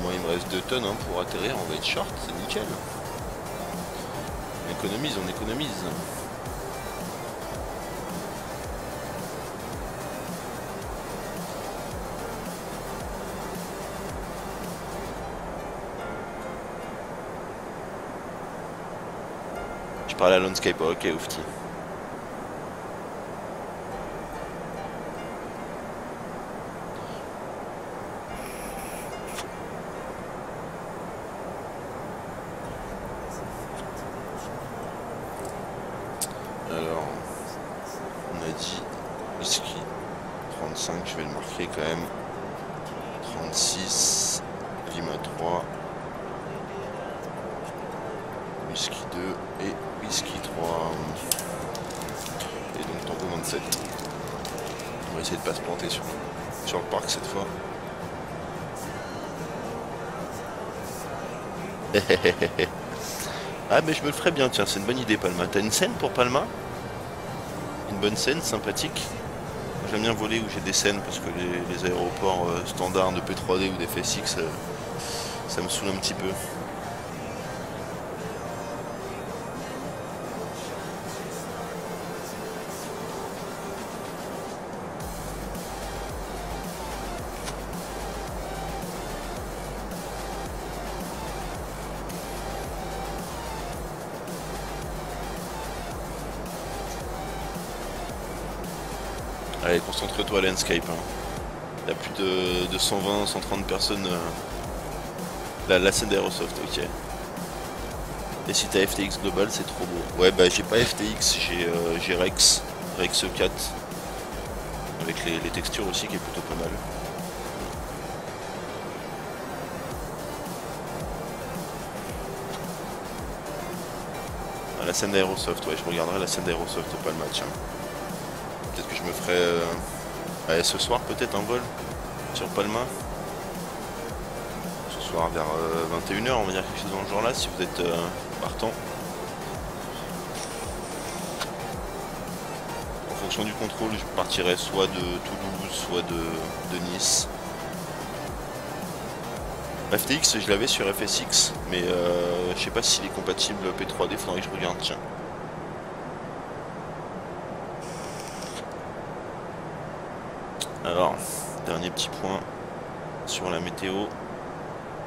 Moi il me reste 2 tonnes hein, pour atterrir, on va être short, c'est nickel. On économise, on économise. Je parle à Landscape, ok oufti. Alors, on a dit whisky 35, je vais le marquer quand même. 36, Lima 3, whisky 2 et whisky 3. Et donc Tango 27. On va essayer de pas se planter sur le parc cette fois. Ah mais je me le ferais bien, tiens, c'est une bonne idée Palma. T'as une scène pour Palma? une bonne scène, sympathique. J'aime bien voler où j'ai des scènes parce que les aéroports standards de P3D ou des FSX, ça me saoule un petit peu. Allez, concentre-toi à Landscape. Hein. Il y a plus de 120, 130 personnes. La scène d'Aerosoft, ok. Et si t'as FTX Global, c'est trop beau. Ouais, bah j'ai pas FTX, j'ai Rex 4. Avec les textures aussi, qui est plutôt pas mal. Ah, la scène d'Aerosoft, ouais, je regarderai la scène d'Aerosoft, pas le match. Hein. Peut-être que je me ferai ce soir peut-être un vol sur Palma. Ce soir vers 21 h, on va dire quelque chose dans le genre là, si vous êtes partant. En fonction du contrôle, je partirai soit de Toulouse, soit de Nice. FTX, je l'avais sur FSX, mais je sais pas s'il est compatible P3D, faudrait que je regarde, tiens. Alors, dernier petit point sur la météo,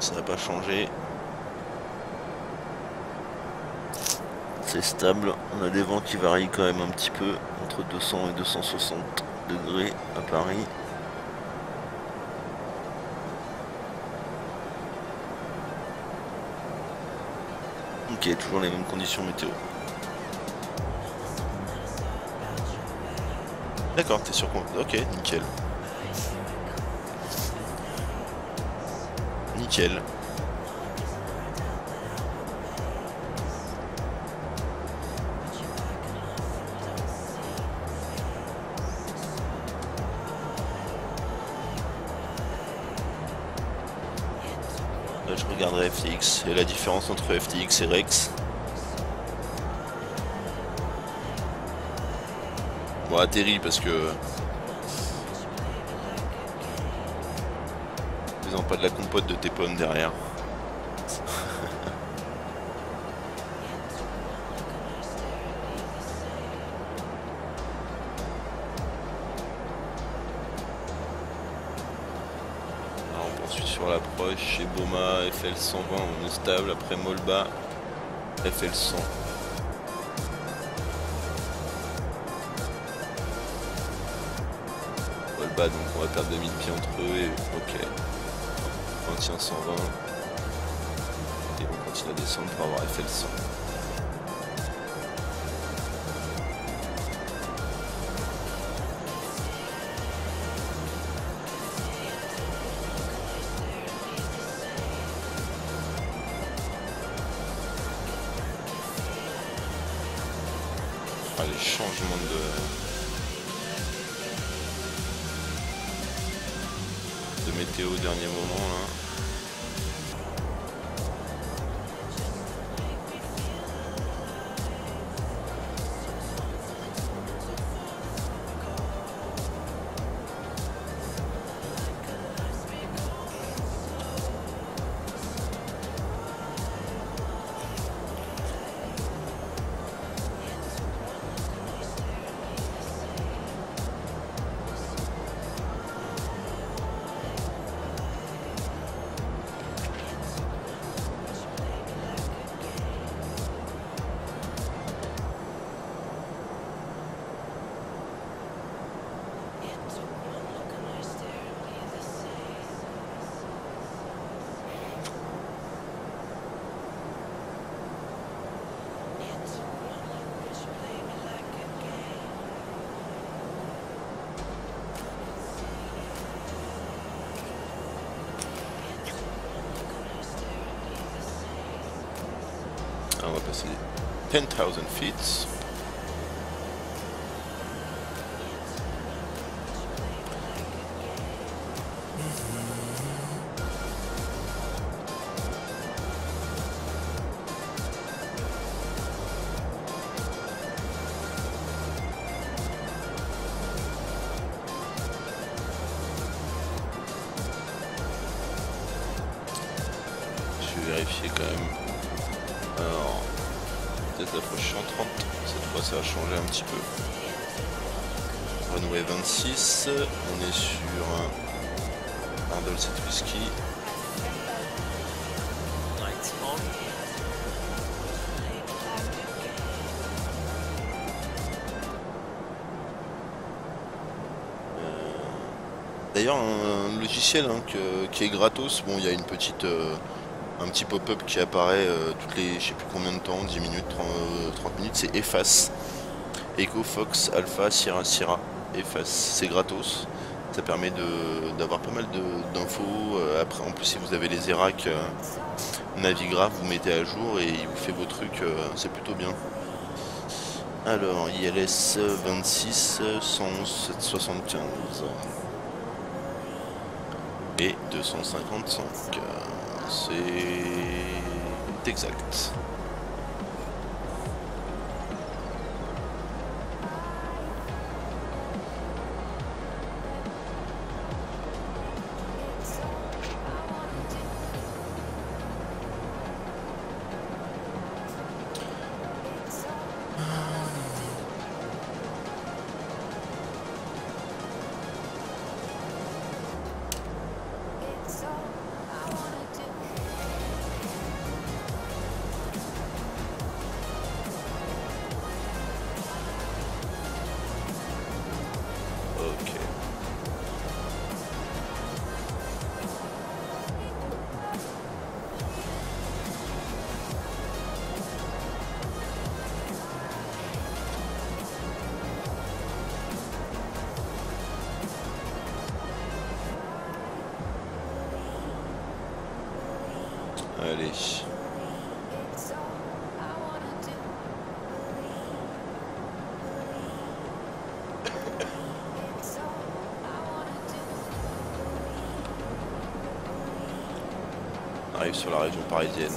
ça n'a pas changé. C'est stable, on a des vents qui varient quand même un petit peu, entre 200 et 260 degrés à Paris. Ok, toujours les mêmes conditions météo. D'accord, t'es sur quoi? Ok, nickel. Nickel. Là, je regarderai FTX et la différence entre FTX et Rex. Bon, atterri parce que faisant pas de la compote de tes pommes derrière. Alors on poursuit sur l'approche chez Boma, FL 120 on est stable, après Molba, FL 100. Molba, donc on va perdre 2000 pieds entre eux et ok. Maintien 120 et on continue à descendre pour avoir FL 100. Ah, les changements de météo au dernier moment là. On va passer 10,000 feet. vérifier quand même. Alors, peut-être l'approche 130, cette fois ça a changé un petit peu. Runway 26, on est sur Ardol 7 Whisky. Lights on. D'ailleurs un logiciel hein, qui est gratos, bon il y a une petite un petit pop-up qui apparaît toutes les je sais plus combien de temps, 10 minutes, 30 minutes, c'est Efface. Echo Fox Alpha Sierra Sierra Efface, c'est gratos. Ça permet d'avoir pas mal d'infos. Après en plus si vous avez les ERAC Navigraph, vous mettez à jour et il vous fait vos trucs, c'est plutôt bien. Alors ILS 26 111 775 et 255, c'est exact. Allez. On arrive sur la région parisienne.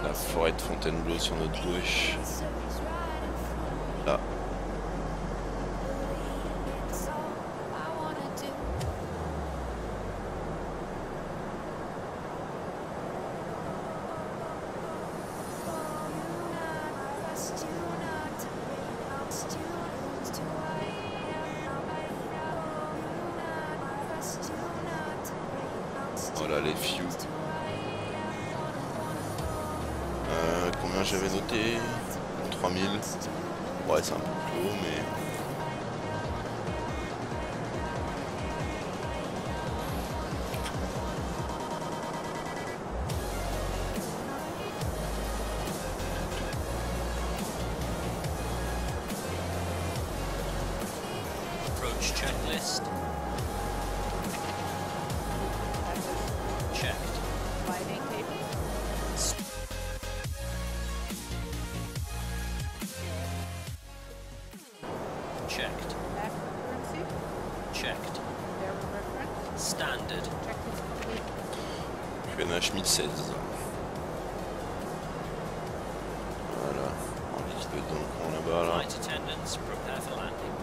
La forêt de Fontainebleau sur notre gauche. Là. Voilà les few. Combien j'avais noté? 3000. Ouais, c'est un peu plus haut, mais... Approach checklist. Checked. Lighting cable. Checked. Back currency. Checked. Bearer reference. Standard. Checklist complete. QNH 1016. Voilà. On liquide donc on là-bas là. Flight attendants, prepare for landing.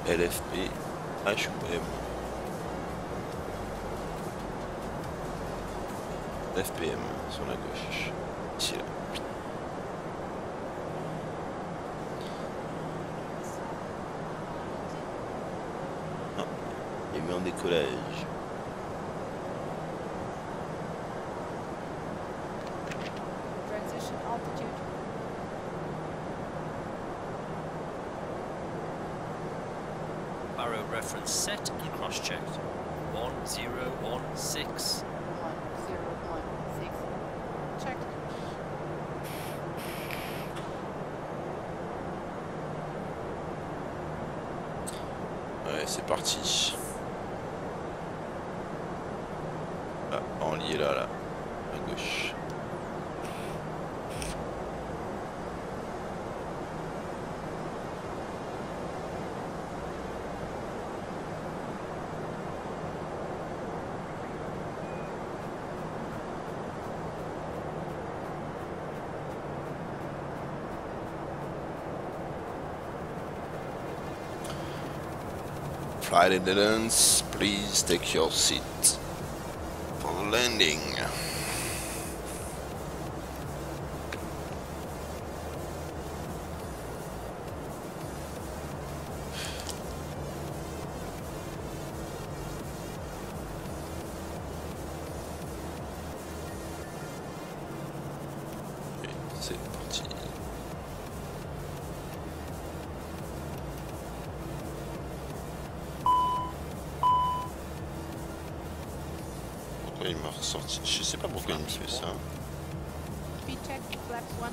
LFP HOM. FPM sur la gauche. Ici là. Ah, il y a eu un décollage. reference set and cross-checked. 1016. 1016. Checked. Ouais, c'est parti. Ah, Henri est là, à gauche. Flight attendants, please take your seat for landing. Et c'est parti. Il m'a ressorti. Je sais pas pourquoi il me fait ça. Speed check, flaps 1.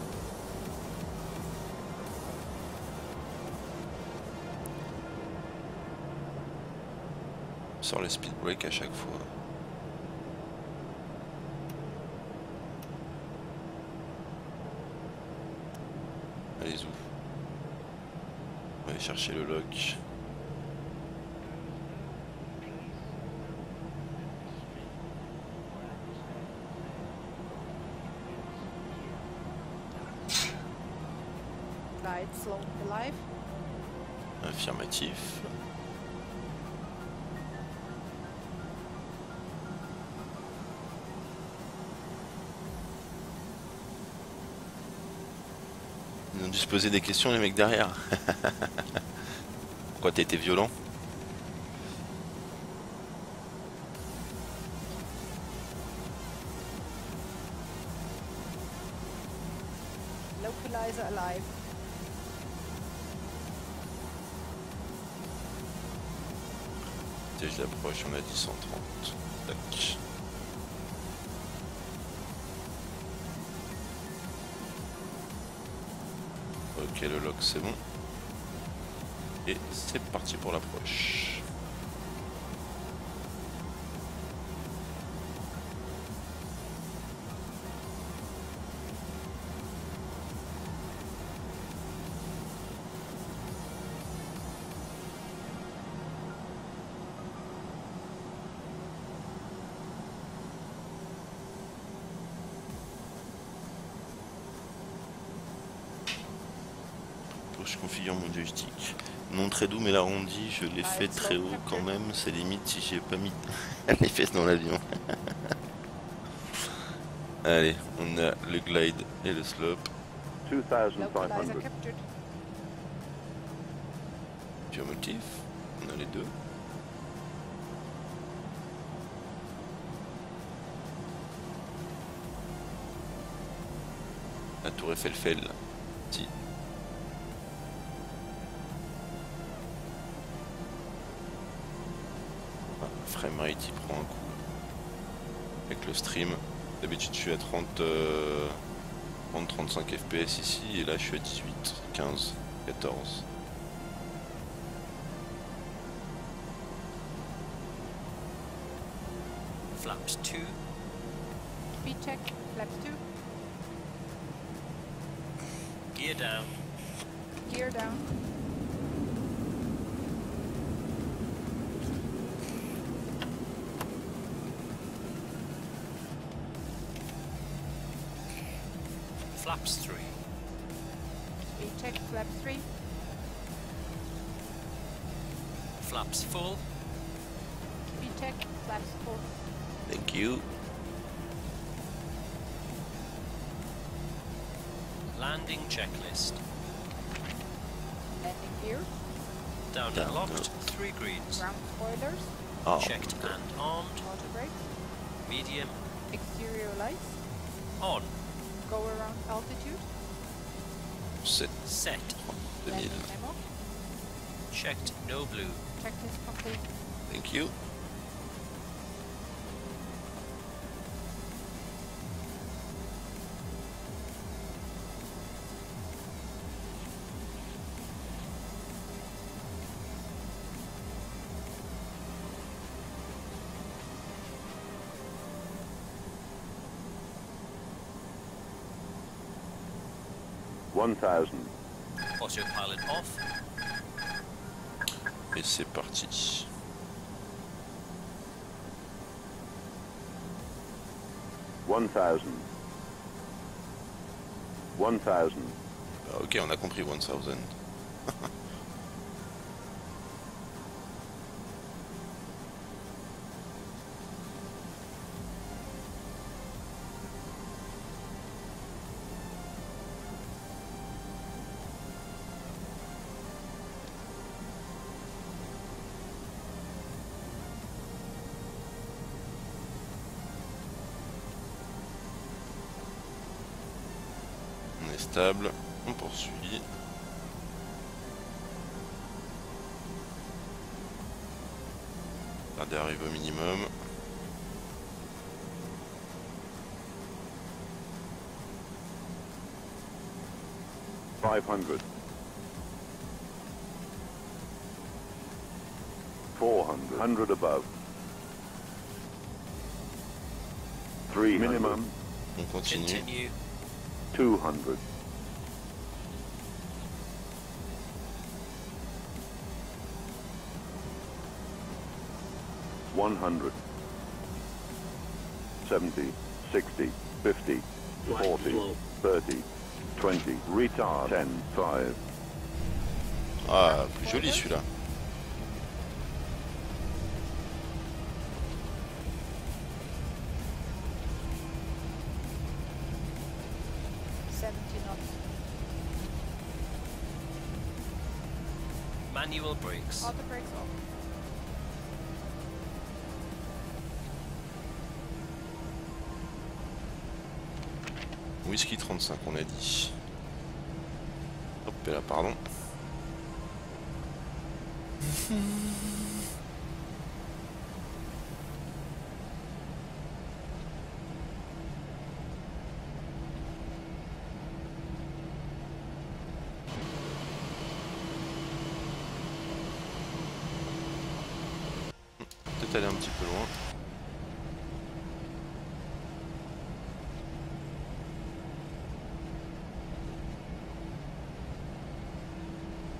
Il sort les speed break à chaque fois. Allez-y. On va aller chercher le lock. Flight slow alive. Affirmatif. Ils ont dû se poser des questions les mecs derrière. Pourquoi t'as été violent? Localizer alive. Je l'approche, on a dit 130. Tac. Ok, le lock c'est bon. Et c'est parti pour l'approche. Je configure mon joystick. Non très doux mais l'arrondi, je l'ai fait très haut quand même, c'est limite si j'ai pas mis les fesses dans l'avion. Allez, on a le glide et le slope. 2500. Puis un motif, on a les deux. La tour Eiffel, si. Framerate il prend un coup avec le stream. D'habitude je suis à 30-35 fps ici et là je suis à 18, 15, 14. Flaps 2. Speed check, flaps 2. Gear down. Gear down. Flaps 3. Speed check, flaps 3. Flaps full. Speed check, flaps 4. Thank you. Landing checklist. Landing gear. Down and locked, 3 greens. Ground spoilers. Oh. Checked and armed. Water brakes. Medium. Exterior lights. On. Go around altitude. Set. Set. 2000. Landing ammo. Checked no blue. Checklist complete. Thank you. Autopilot off. Et c'est parti. Ok, on a compris 1000. On est stable, on poursuit. Garder arrive au minimum. $500. 400. 100 above. 3 minimum. On continue. Continue. 200. 100. 70, 60, 50, 40, 30, 20, retard 10, 5. Ah, plus joli celui-là. Manual brakes. Auto brakes off. Whisky 35, on a dit. Hop, et là, pardon. Peut-être aller un petit peu loin.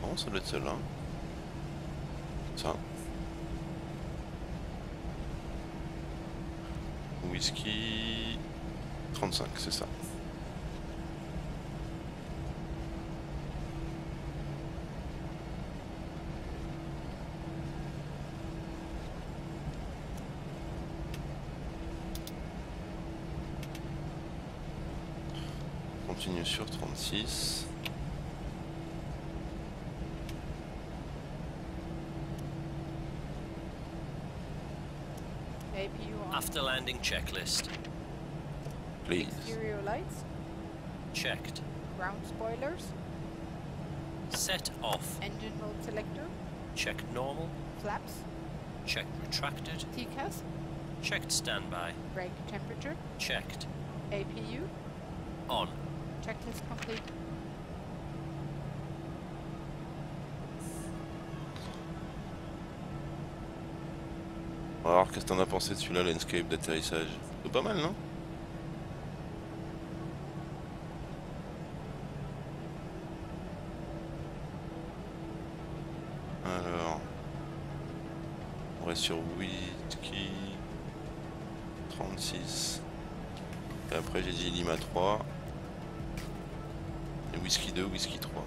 Non, ça doit être celle-là. Ça. Whisky 35, c'est ça. Continue sur 36. APU on. After landing checklist. Please. Exterior lights. Checked. Ground spoilers. Set off. Engine mode selector. Checked normal. Flaps. Checked retracted. TCAS. Checked standby. Brake temperature. Checked. APU. On. Checklist complete. Alors, qu'est-ce que t'en as pensé de celui-là, landscape d'atterrissage? C'est pas mal, non? Alors, on reste sur Whisky 36. Et après, j'ai dit Lima 3. Et Whisky 2, Whisky 3.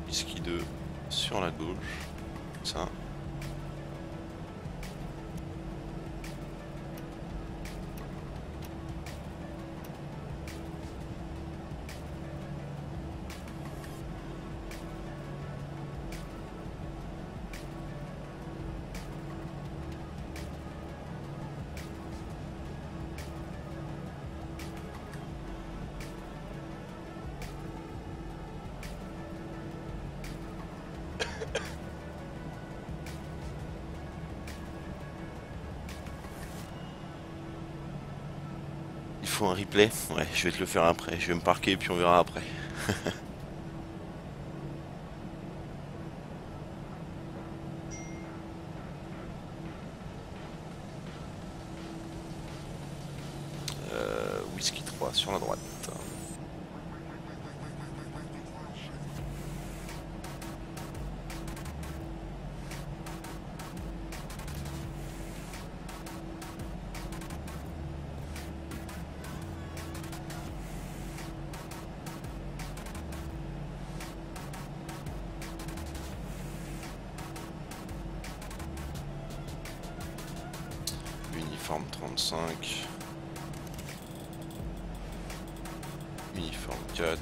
Whisky 2 sur la gauche. Ça. faut un replay. Ouais, je vais te le faire après. Je vais me parquer et puis on verra après. Whisky 3 sur la droite. Uniforme 35. Uniforme 4.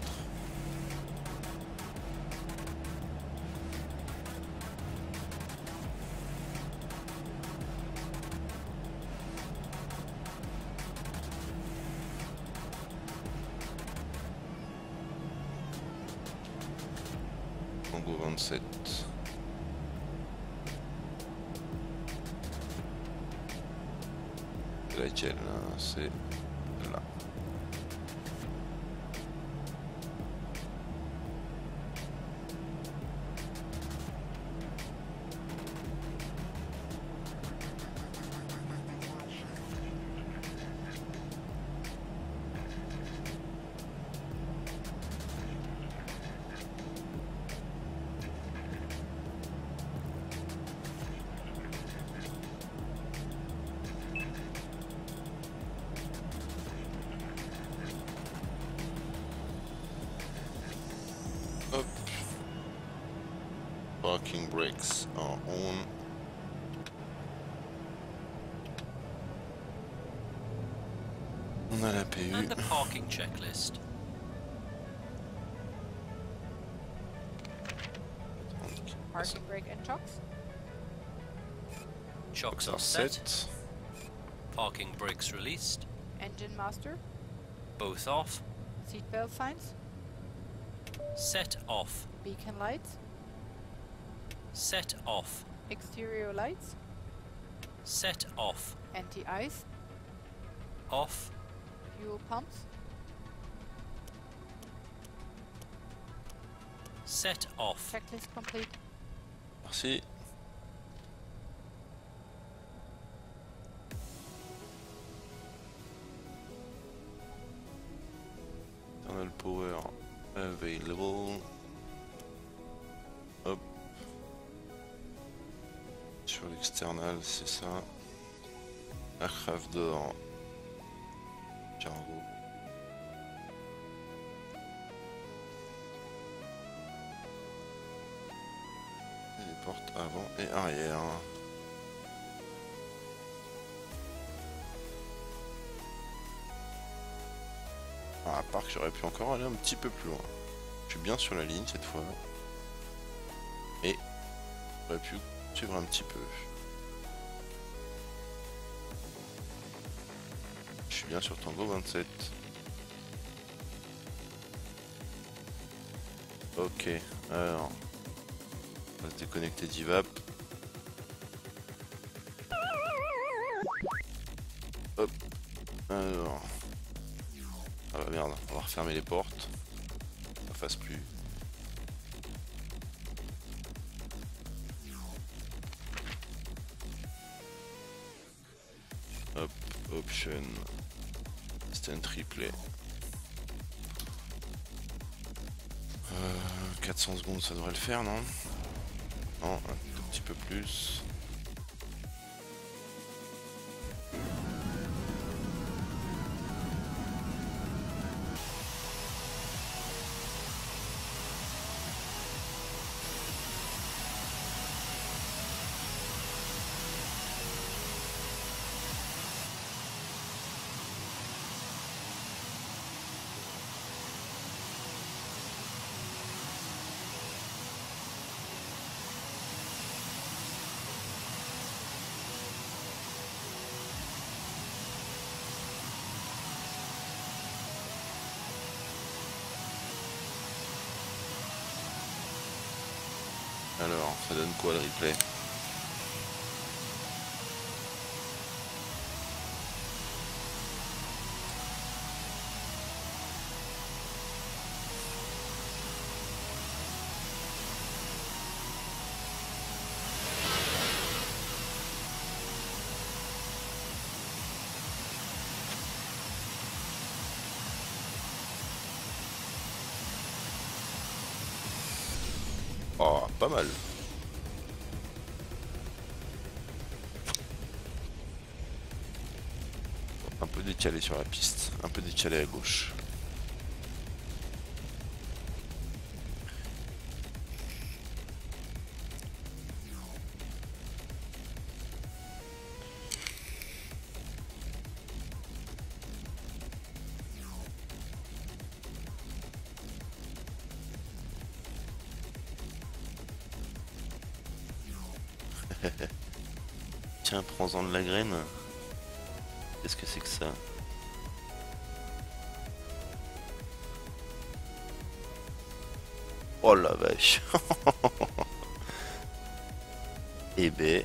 Tango 27. Laquelle, c'est là. Hop. Parking brakes are on. On a la PU. And the parking checklist. Parking brake and chocks. Chocks are set. Parking brakes released. Engine master. Both off. Seatbelt signs. Set off. Beacon lights. Set off. Exterior lights. Set off. Anti-ice. Off. Fuel pumps. Set off. Checklist complete. Merci. Internal power available. Hop. Sur l'external, c'est ça. Aircraft door. Cargo. Et les portes avant et arrière. Ah, à part que j'aurais pu encore aller un petit peu plus loin. Je suis bien sur la ligne cette fois. Et j'aurais pu suivre un petit peu. Je suis bien sur Tango 27. Ok, alors on va se déconnecter d'IVAP. Hop, alors. Ah bah merde, on va refermer les portes. Ça fasse plus. Hop, option. C'était un triplé. 400 secondes, ça devrait le faire, non? Non, un tout petit peu plus. Alors, ça donne quoi le replay? Oh, pas mal. Un peu décalé sur la piste, un peu décalé à gauche. Tiens, prends-en de la graine. Qu'est-ce que c'est que ça? Oh la vache. Eh ben...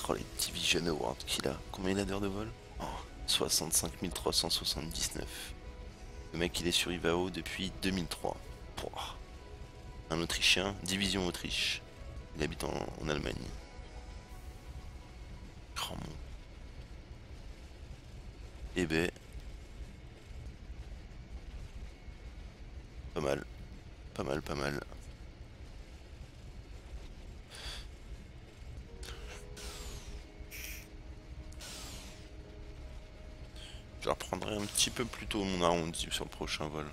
Oh, les Division Awards qu'il a. Combien il a d'heures de vol? Oh, 65 379. Le mec il est sur Ivao depuis 2003. Pouah. Un Autrichien, Division Autriche. Il habite en Allemagne. Grand monde. Eh ben... Pas mal. Pas mal, pas mal. Je reprendrai un petit peu plus tôt mon arrondi sur le prochain vol.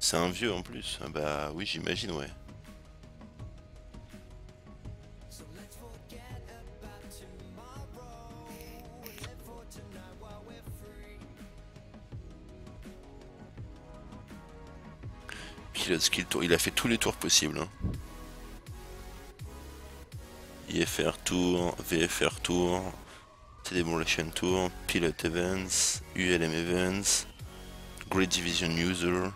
C'est un vieux en plus. Ah bah oui, j'imagine, ouais. Pilote skill tour, il a fait tous les tours possibles. Hein. IFR tour, VFR tour, Celebration tour, Pilot events, ULM events, Great Division user,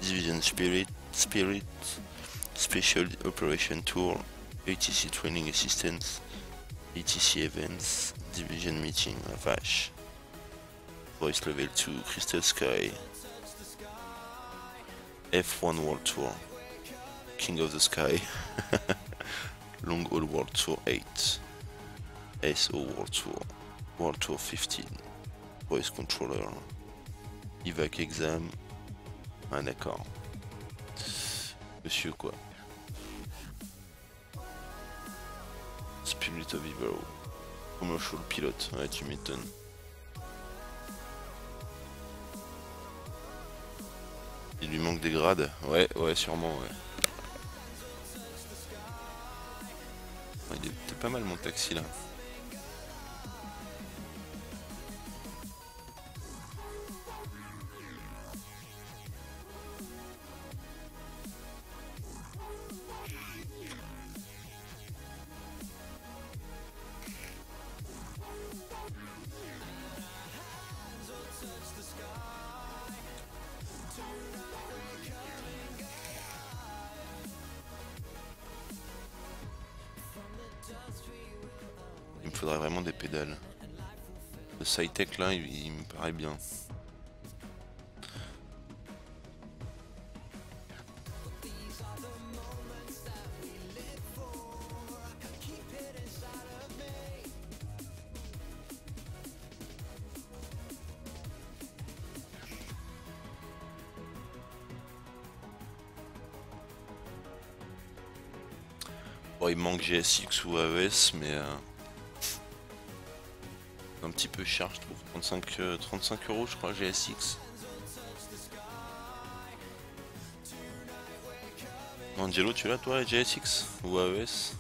Division Spirit, Special Operation Tour, ATC Training Assistance, ATC Events, Division Meeting, la vache. Voice Level 2, Crystal Sky, F1 World Tour, King of the Sky, Long Haul World Tour 8, SO World Tour 15, Voice Controller, Evac Exam. Ah d'accord. Monsieur quoi? Spirit of Evil. Commercial Pilot. Ouais, tu m'étonnes. Il lui manque des grades. Ouais, sûrement, ouais. Il était pas mal mon taxi là. Il me faudrait vraiment des pédales. Le Sci-Tech là, il me paraît bien. Bon, il manque GSX ou AES, mais un petit peu cher, je trouve. 35 € je crois, GSX. Angelo, tu l'as toi, GSX ou AES?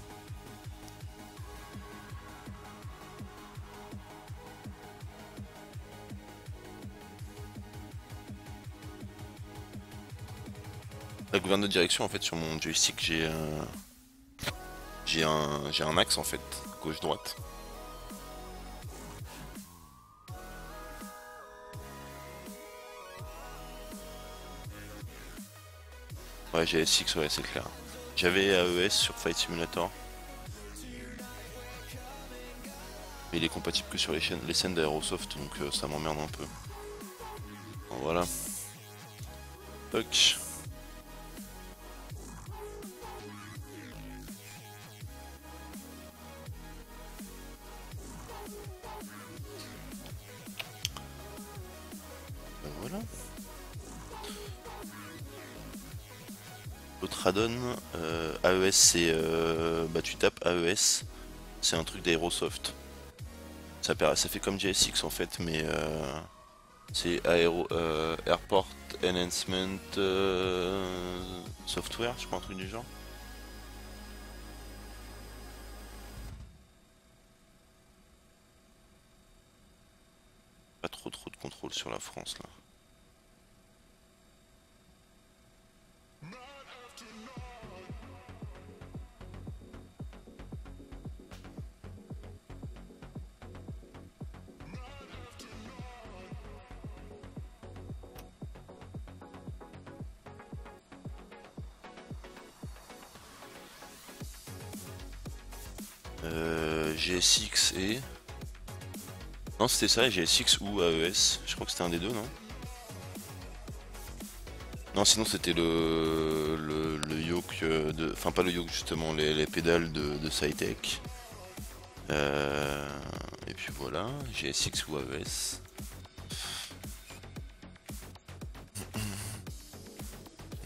La gouverne de direction, en fait, sur mon joystick, j'ai un axe en fait, gauche-droite. Ouais, j'ai SX, ouais, c'est clair. J'avais AES sur Flight Simulator. Mais il est compatible que sur les scènes d'Aerosoft, donc ça m'emmerde un peu. Bon, voilà. Toc. Ben voilà. L'autre add-on, AES, c'est bah tu tapes AES, c'est un truc d'Aerosoft. Ça fait comme JSX en fait, mais c'est Airport Enhancement Software, je crois, un truc du genre. Pas trop de contrôle sur la France là. GSX et... Non c'était ça, GSX ou AES, je crois que c'était un des deux, non? Non sinon c'était le yoke de... Enfin pas le yoke justement, les pédales de Cytec. Et puis voilà, GSX ou AES.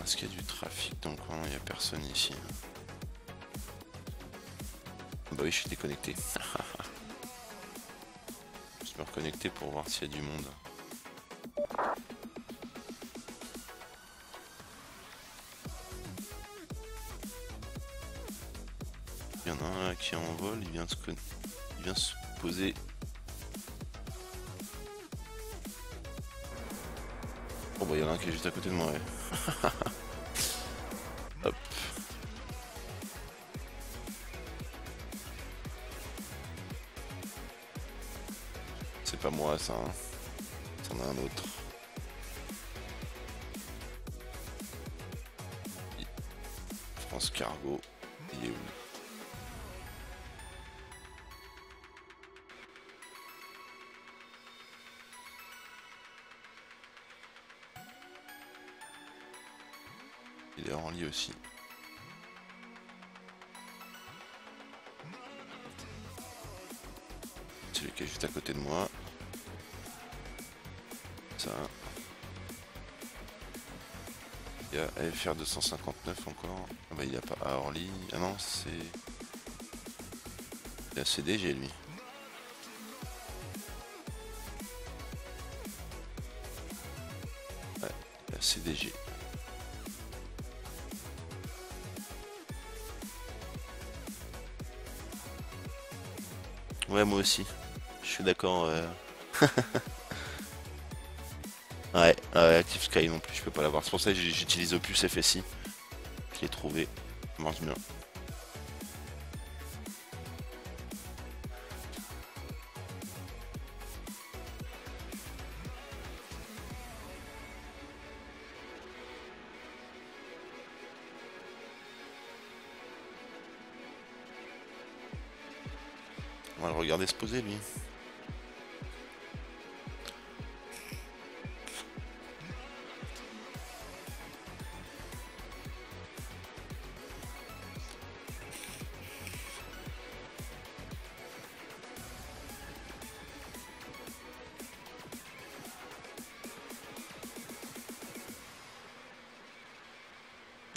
Est-ce qu'il y a du trafic dans le coin? Il n'y a personne ici. Bah oui, je suis déconnecté. Je vais me reconnecter pour voir s'il y a du monde. Il y en a un là qui est en vol, il vient se poser. Oh bah il y en a un qui est juste à côté de moi, ouais. Hop. C'est pas moi ça, hein. C'en a un autre. France Cargo, il est où? Il est en lit aussi. Celui qui est juste à côté de moi. Ça. Il y a AFR 259 encore. Ah bah il n'y a pas à Orly. Ah non, c'est... Il y a CDG lui. Ouais, il y a CDG. Ouais, moi aussi. Je suis d'accord. Ouais, Active Sky non plus, je peux pas l'avoir. C'est pour ça que j'utilise Opus FSI. Je l'ai trouvé. Ça marche bien. On va le regarder se poser lui.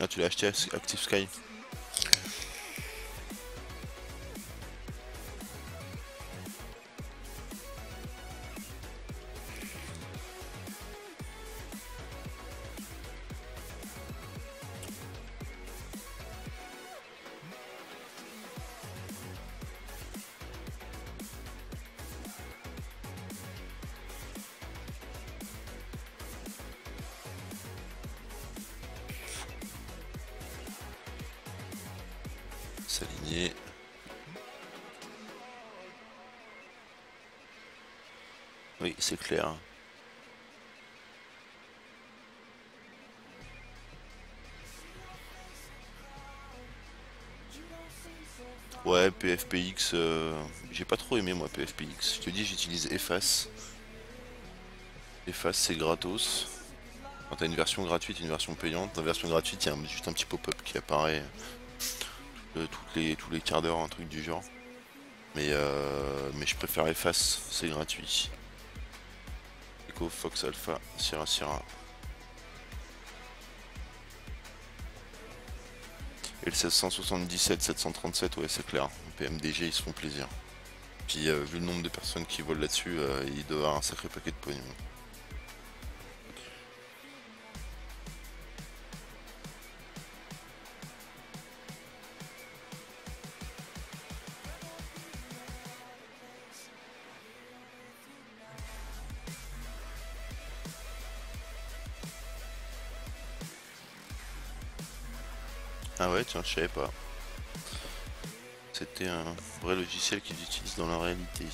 Ah, tu l'as acheté Active Sky. S'aligner. Oui, c'est clair. Ouais, PFPX, j'ai pas trop aimé moi PFPX. Je te dis, j'utilise Efface. Efface, c'est gratos. Quand t'as une version gratuite et une version payante, dans la version gratuite, il y a juste un petit pop-up qui apparaît tous les quarts d'heure, un truc du genre. Mais je préfère Efface, c'est gratuit. Echo, Fox Alpha, Sierra Sierra. Et le 1677, 737, ouais c'est clair. Le PMDG ils se font plaisir. Puis vu le nombre de personnes qui volent là-dessus, il doit avoir un sacré paquet de pognon. Ah ouais, tiens, je savais pas. C'était un vrai logiciel qu'ils utilisent dans la réalité.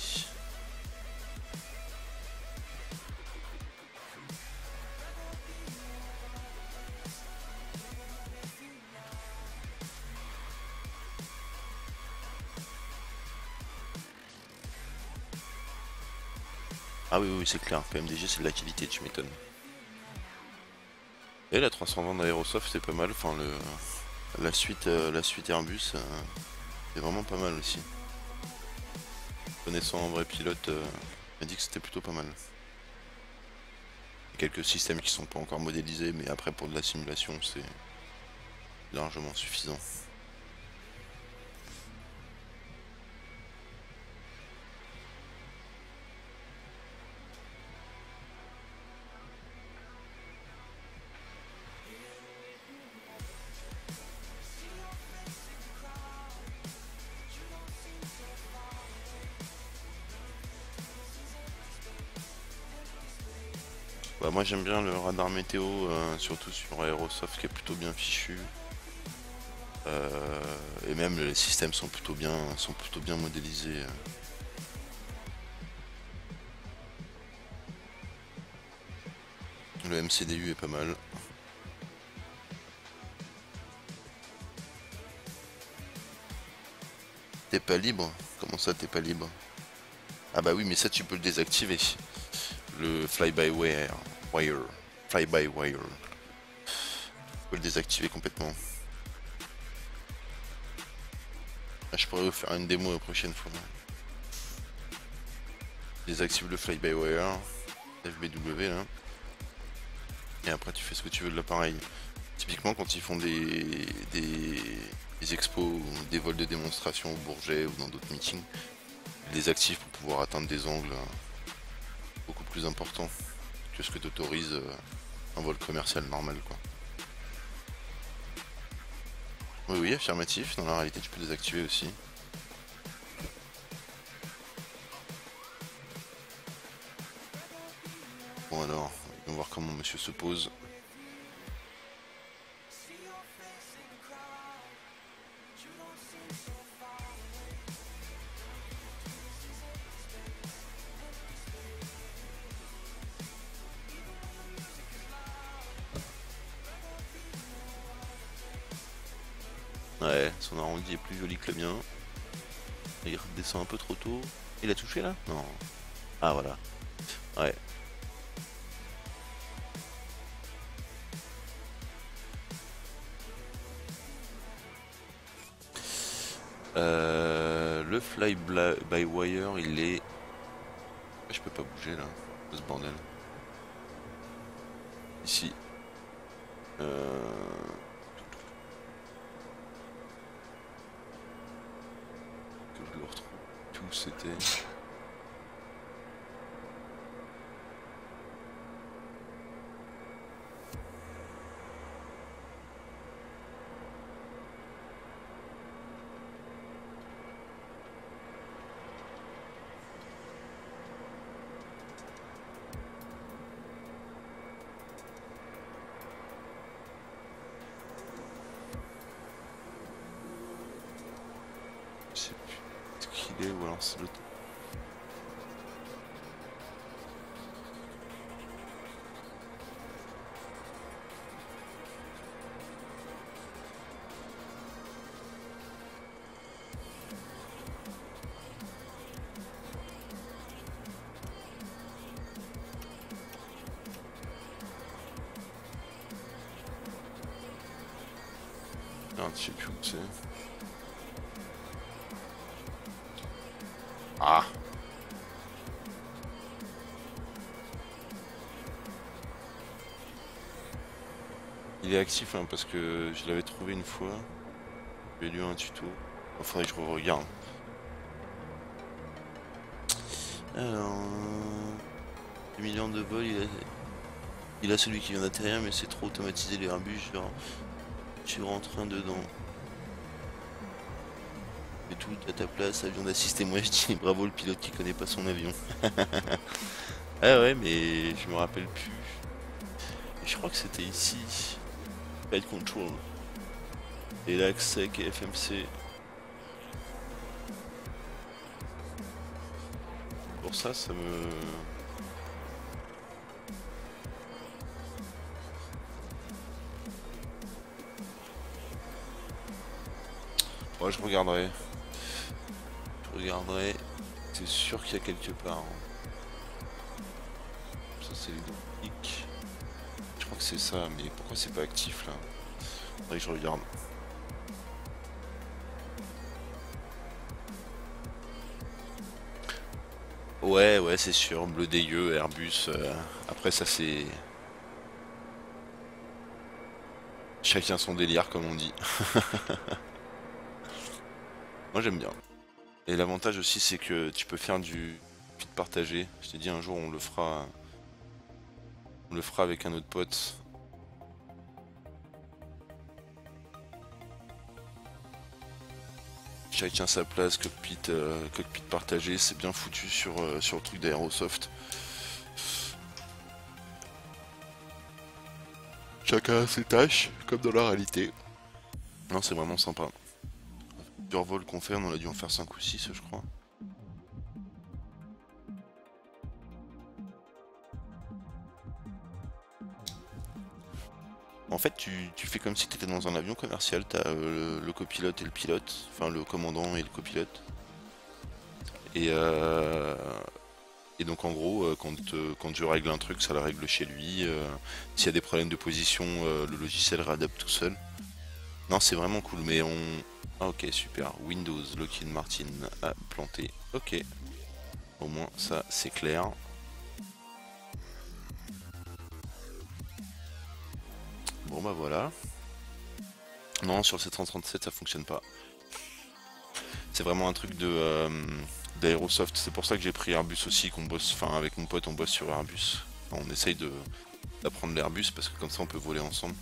Ah oui, c'est clair, PMDG c'est de la qualité, tu m'étonnes. Et la 320 d'Aerosoft c'est pas mal, enfin la suite Airbus c'est vraiment pas mal aussi. Connaissant un vrai pilote, m'a dit que c'était plutôt pas mal. Il y a quelques systèmes qui sont pas encore modélisés, mais après pour de la simulation c'est largement suffisant. Bah moi j'aime bien le radar météo, surtout sur Aerosoft qui est plutôt bien fichu. Et même les systèmes sont plutôt bien modélisés. Le MCDU est pas mal. T'es pas libre? Comment ça t'es pas libre? Ah bah oui mais ça tu peux le désactiver. Le fly-by-wire. Fly-by-wire. Tu peux le désactiver complètement. Ah, je pourrais vous faire une démo la prochaine fois. Désactive le fly-by-wire. FBW là. Et après tu fais ce que tu veux de l'appareil. Typiquement quand ils font des expos ou des vols de démonstration au Bourget ou dans d'autres meetings, ils les activent pour pouvoir atteindre des angles beaucoup plus importants que ce que t'autorise un vol commercial normal quoi. Oui, affirmatif, dans la réalité tu peux désactiver aussi. Bon alors, on va voir comment monsieur se pose. Ouais, son arrondi est plus joli que le mien. Il redescend un peu trop tôt. Il a touché là? Non. Ah voilà. Ouais. Le fly-by-wire il est... Je peux pas bouger là, ce bordel. Ici. Que je le retrouve. Tout c'était... Je sais plus ce qu'il est ou alors c'est l'autre. Merde, je sais plus où c'est. Ah! Il est actif hein, parce que je l'avais trouvé une fois. J'ai lu un tuto. Il faudrait que je regarde. Alors... 2 millions de vols, il a celui qui vient d'atterrir mais c'est trop automatisé les Airbus, genre tu rentres un dedans. Et tout à ta place, avion d'assister, moi je dis bravo le pilote qui connaît pas son avion. Ah ouais mais je me rappelle plus. Et je crois que c'était ici. Flight Control. Et là SEC et FMC. Pour ça, ça me... Ouais, je regarderai. C'est sûr qu'il y a quelque part. Hein. Ça, c'est l'hydraulique. Je crois que c'est ça, mais pourquoi c'est pas actif là? Faudrait que je regarde. Ouais, c'est sûr. Bleu dégueu, Airbus. Après, ça c'est... Chacun son délire, comme on dit. Moi j'aime bien. Et l'avantage aussi c'est que tu peux faire du pit partagé. Je t'ai dit un jour on le fera avec un autre pote. Chacun sa place, cockpit partagé, c'est bien foutu sur le truc d'Aerosoft. Chacun a ses tâches, comme dans la réalité. Non, c'est vraiment sympa. Plusieurs vols qu'on fait, on a dû en faire 5 ou 6 je crois. En fait tu fais comme si tu étais dans un avion commercial, t'as le copilote et le pilote, enfin le commandant et le copilote. Et donc en gros quand je règle un truc ça le règle chez lui, s'il y a des problèmes de position le logiciel réadapte tout seul. Non c'est vraiment cool mais on... Ah ok super, Windows, Lockheed Martin a planté, ok. Au moins ça c'est clair. Bon bah voilà. Non sur le 737 ça fonctionne pas. C'est vraiment un truc d'Aerosoft, c'est pour ça que j'ai pris Airbus aussi, qu'on bosse, enfin avec mon pote on bosse sur Airbus. Enfin, on essaye d'apprendre l'Airbus parce que comme ça on peut voler ensemble.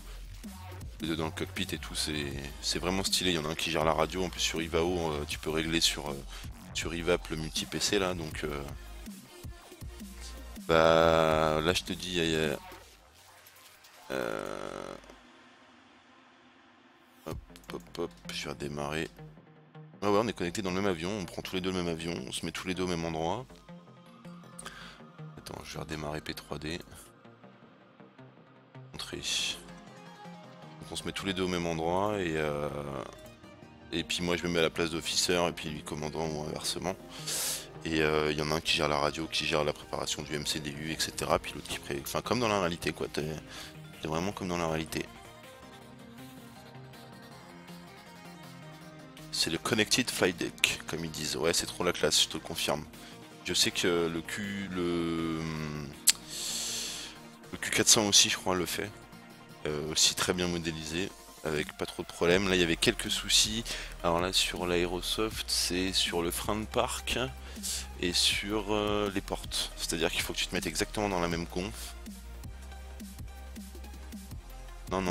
Les deux dans le cockpit et tout, c'est vraiment stylé. Il y en a un qui gère la radio, en plus sur Ivao tu peux régler sur Ivap le multi-PC là, donc bah là je te dis hop, je vais redémarrer. Ah ouais on est connecté dans le même avion, on prend tous les deux le même avion, on se met tous les deux au même endroit. Attends, je vais redémarrer P3D. Entrée. On se met tous les deux au même endroit et puis moi je me mets à la place d'officer et puis lui commandant ou inversement. Et il y en a un qui gère la radio, qui gère la préparation du MCDU, etc. Puis l'autre qui enfin comme dans la réalité quoi, t'es vraiment comme dans la réalité. C'est le Connected Flight Deck, comme ils disent. Ouais c'est trop la classe, je te le confirme. Je sais que le Q400 aussi je crois le fait. Aussi très bien modélisé, avec pas trop de problèmes. Là il y avait quelques soucis. Alors là sur l'Aerosoft c'est sur le frein de parc et sur les portes. C'est-à-dire qu'il faut que tu te mettes exactement dans la même conf. Non.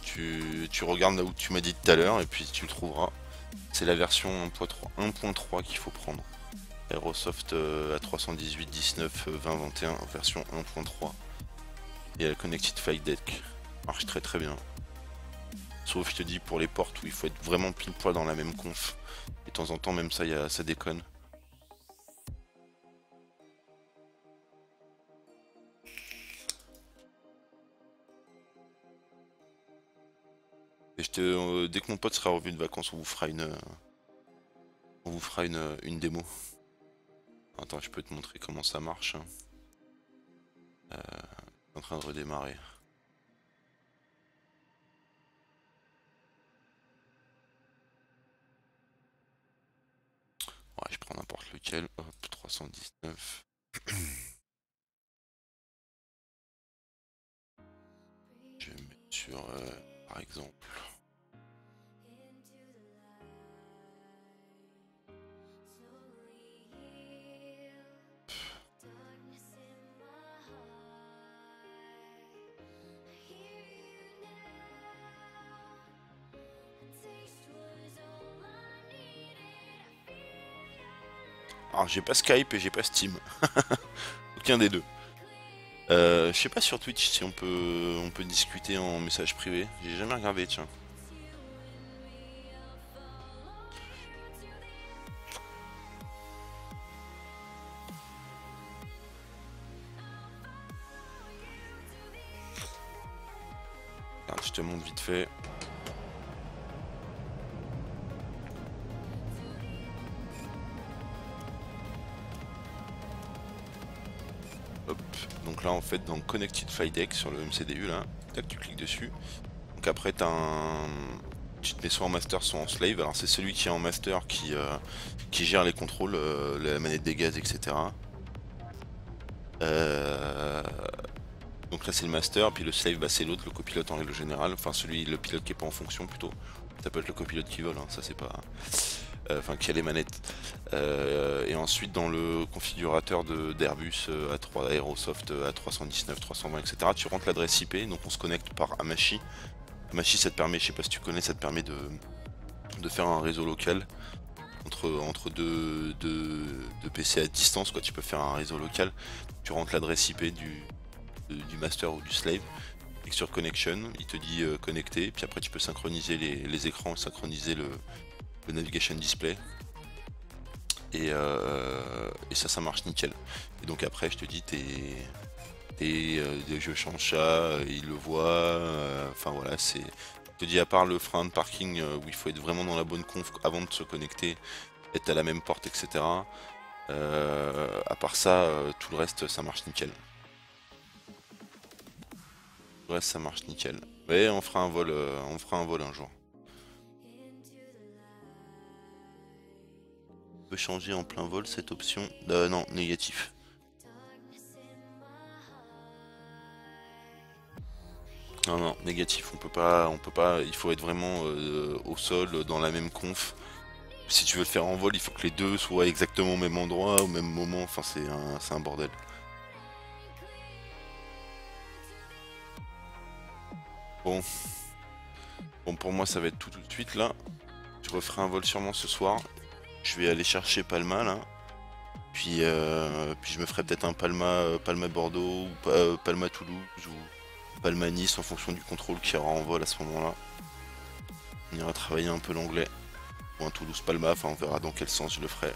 Tu regardes là où tu m'as dit tout à l'heure et puis tu le trouveras. C'est la version 1.3 qu'il faut prendre. Aerosoft A318 19 20 21 version 1.3. Et le Connected Flight Deck marche très bien. Sauf je te dis pour les portes où il faut être vraiment pile poil dans la même conf. Et de temps en temps même ça, ça déconne. Et dès que mon pote sera revenu de vacances, on vous fera une démo. Attends, je peux te montrer comment ça marche. En train de redémarrer. Je prends n'importe lequel. Hop, 319. Je vais mettre sur, par exemple. Alors j'ai pas Skype et j'ai pas Steam. Aucun des deux. Je sais pas sur Twitch si on peut discuter en message privé. J'ai jamais regardé, tiens. Regarde, je te montre vite fait. Hop, donc là en fait dans Connected Flight Deck sur le MCDU là, tac, tu cliques dessus. Donc après t'as un... tu te mets soit en master soit en slave. Alors c'est celui qui est en master qui gère les contrôles, la manette des gaz, etc. Donc là c'est le master, puis le slave bah, c'est l'autre, le copilote en règle générale. Enfin le pilote qui est pas en fonction plutôt. Ça peut être le copilote qui vole, hein, ça c'est pas... Enfin qui a les manettes. Et ensuite dans le configurateur d'Airbus A3 Aerosoft A319, 320, etc. tu rentres l'adresse IP, donc on se connecte par Amashi. Amashi ça te permet, je sais pas si tu connais, ça te permet de faire un réseau local entre deux PC à distance, quoi. Tu peux faire un réseau local, tu rentres l'adresse IP du master ou du slave, et sur connection il te dit connecter, puis après tu peux synchroniser les écrans, synchroniser le navigation display et ça marche nickel. Et donc après je te dis je change ça, il le voit, enfin voilà, c'est, je te dis à part le frein de parking où il faut être vraiment dans la bonne conf avant de se connecter, être à la même porte, etc. À part ça, tout le reste ça marche nickel. Tout le reste ça marche nickel. Mais on fera un vol un jour. Changer en plein vol cette option, non, négatif. Non, négatif, on peut pas, il faut être vraiment au sol, dans la même conf. Si tu veux le faire en vol, il faut que les deux soient exactement au même endroit, au même moment, enfin c'est un bordel. Bon, pour moi ça va être tout de suite là. Je referai un vol sûrement ce soir. Je vais aller chercher Palma là, puis je me ferai peut-être un Palma Bordeaux, ou Palma Toulouse, ou Palma Nice en fonction du contrôle qu'il y aura en vol à ce moment là. On ira travailler un peu l'anglais, ou un Toulouse Palma, enfin on verra dans quel sens je le ferai.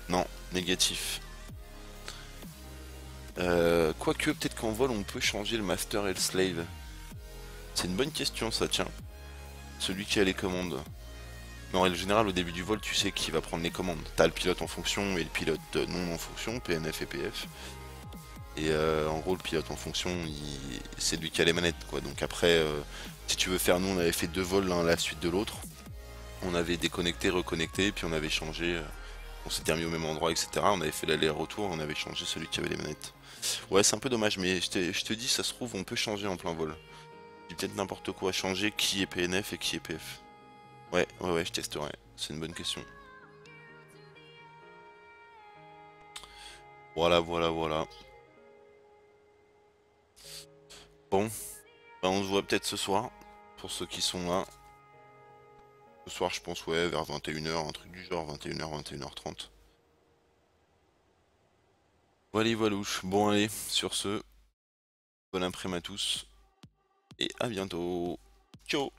Non, négatif. Quoique peut-être qu'en vol on peut changer le master et le slave. C'est une bonne question ça, tiens. Celui qui a les commandes. Mais en règle générale au début du vol tu sais qui va prendre les commandes. T'as le pilote en fonction et le pilote non en fonction, PNF et PF. Et en gros le pilote en fonction c'est lui qui a les manettes quoi. Donc après si tu veux faire, nous on avait fait 2 vols l'un à la suite de l'autre. On avait déconnecté, reconnecté, puis on avait changé, on s'était remis au même endroit, etc. On avait fait l'aller-retour, on avait changé celui qui avait les manettes. Ouais c'est un peu dommage, mais je te dis ça se trouve on peut changer en plein vol. Je dis peut-être n'importe quoi, changer qui est PNF et qui est PF. Ouais, je testerai, c'est une bonne question. Voilà. Bon, bah, on se voit peut-être ce soir, pour ceux qui sont là. Ce soir je pense ouais vers 21h, un truc du genre, 21h, 21h30. Voilouche. Bon allez, sur ce, bon après-midi à tous, et à bientôt. Ciao.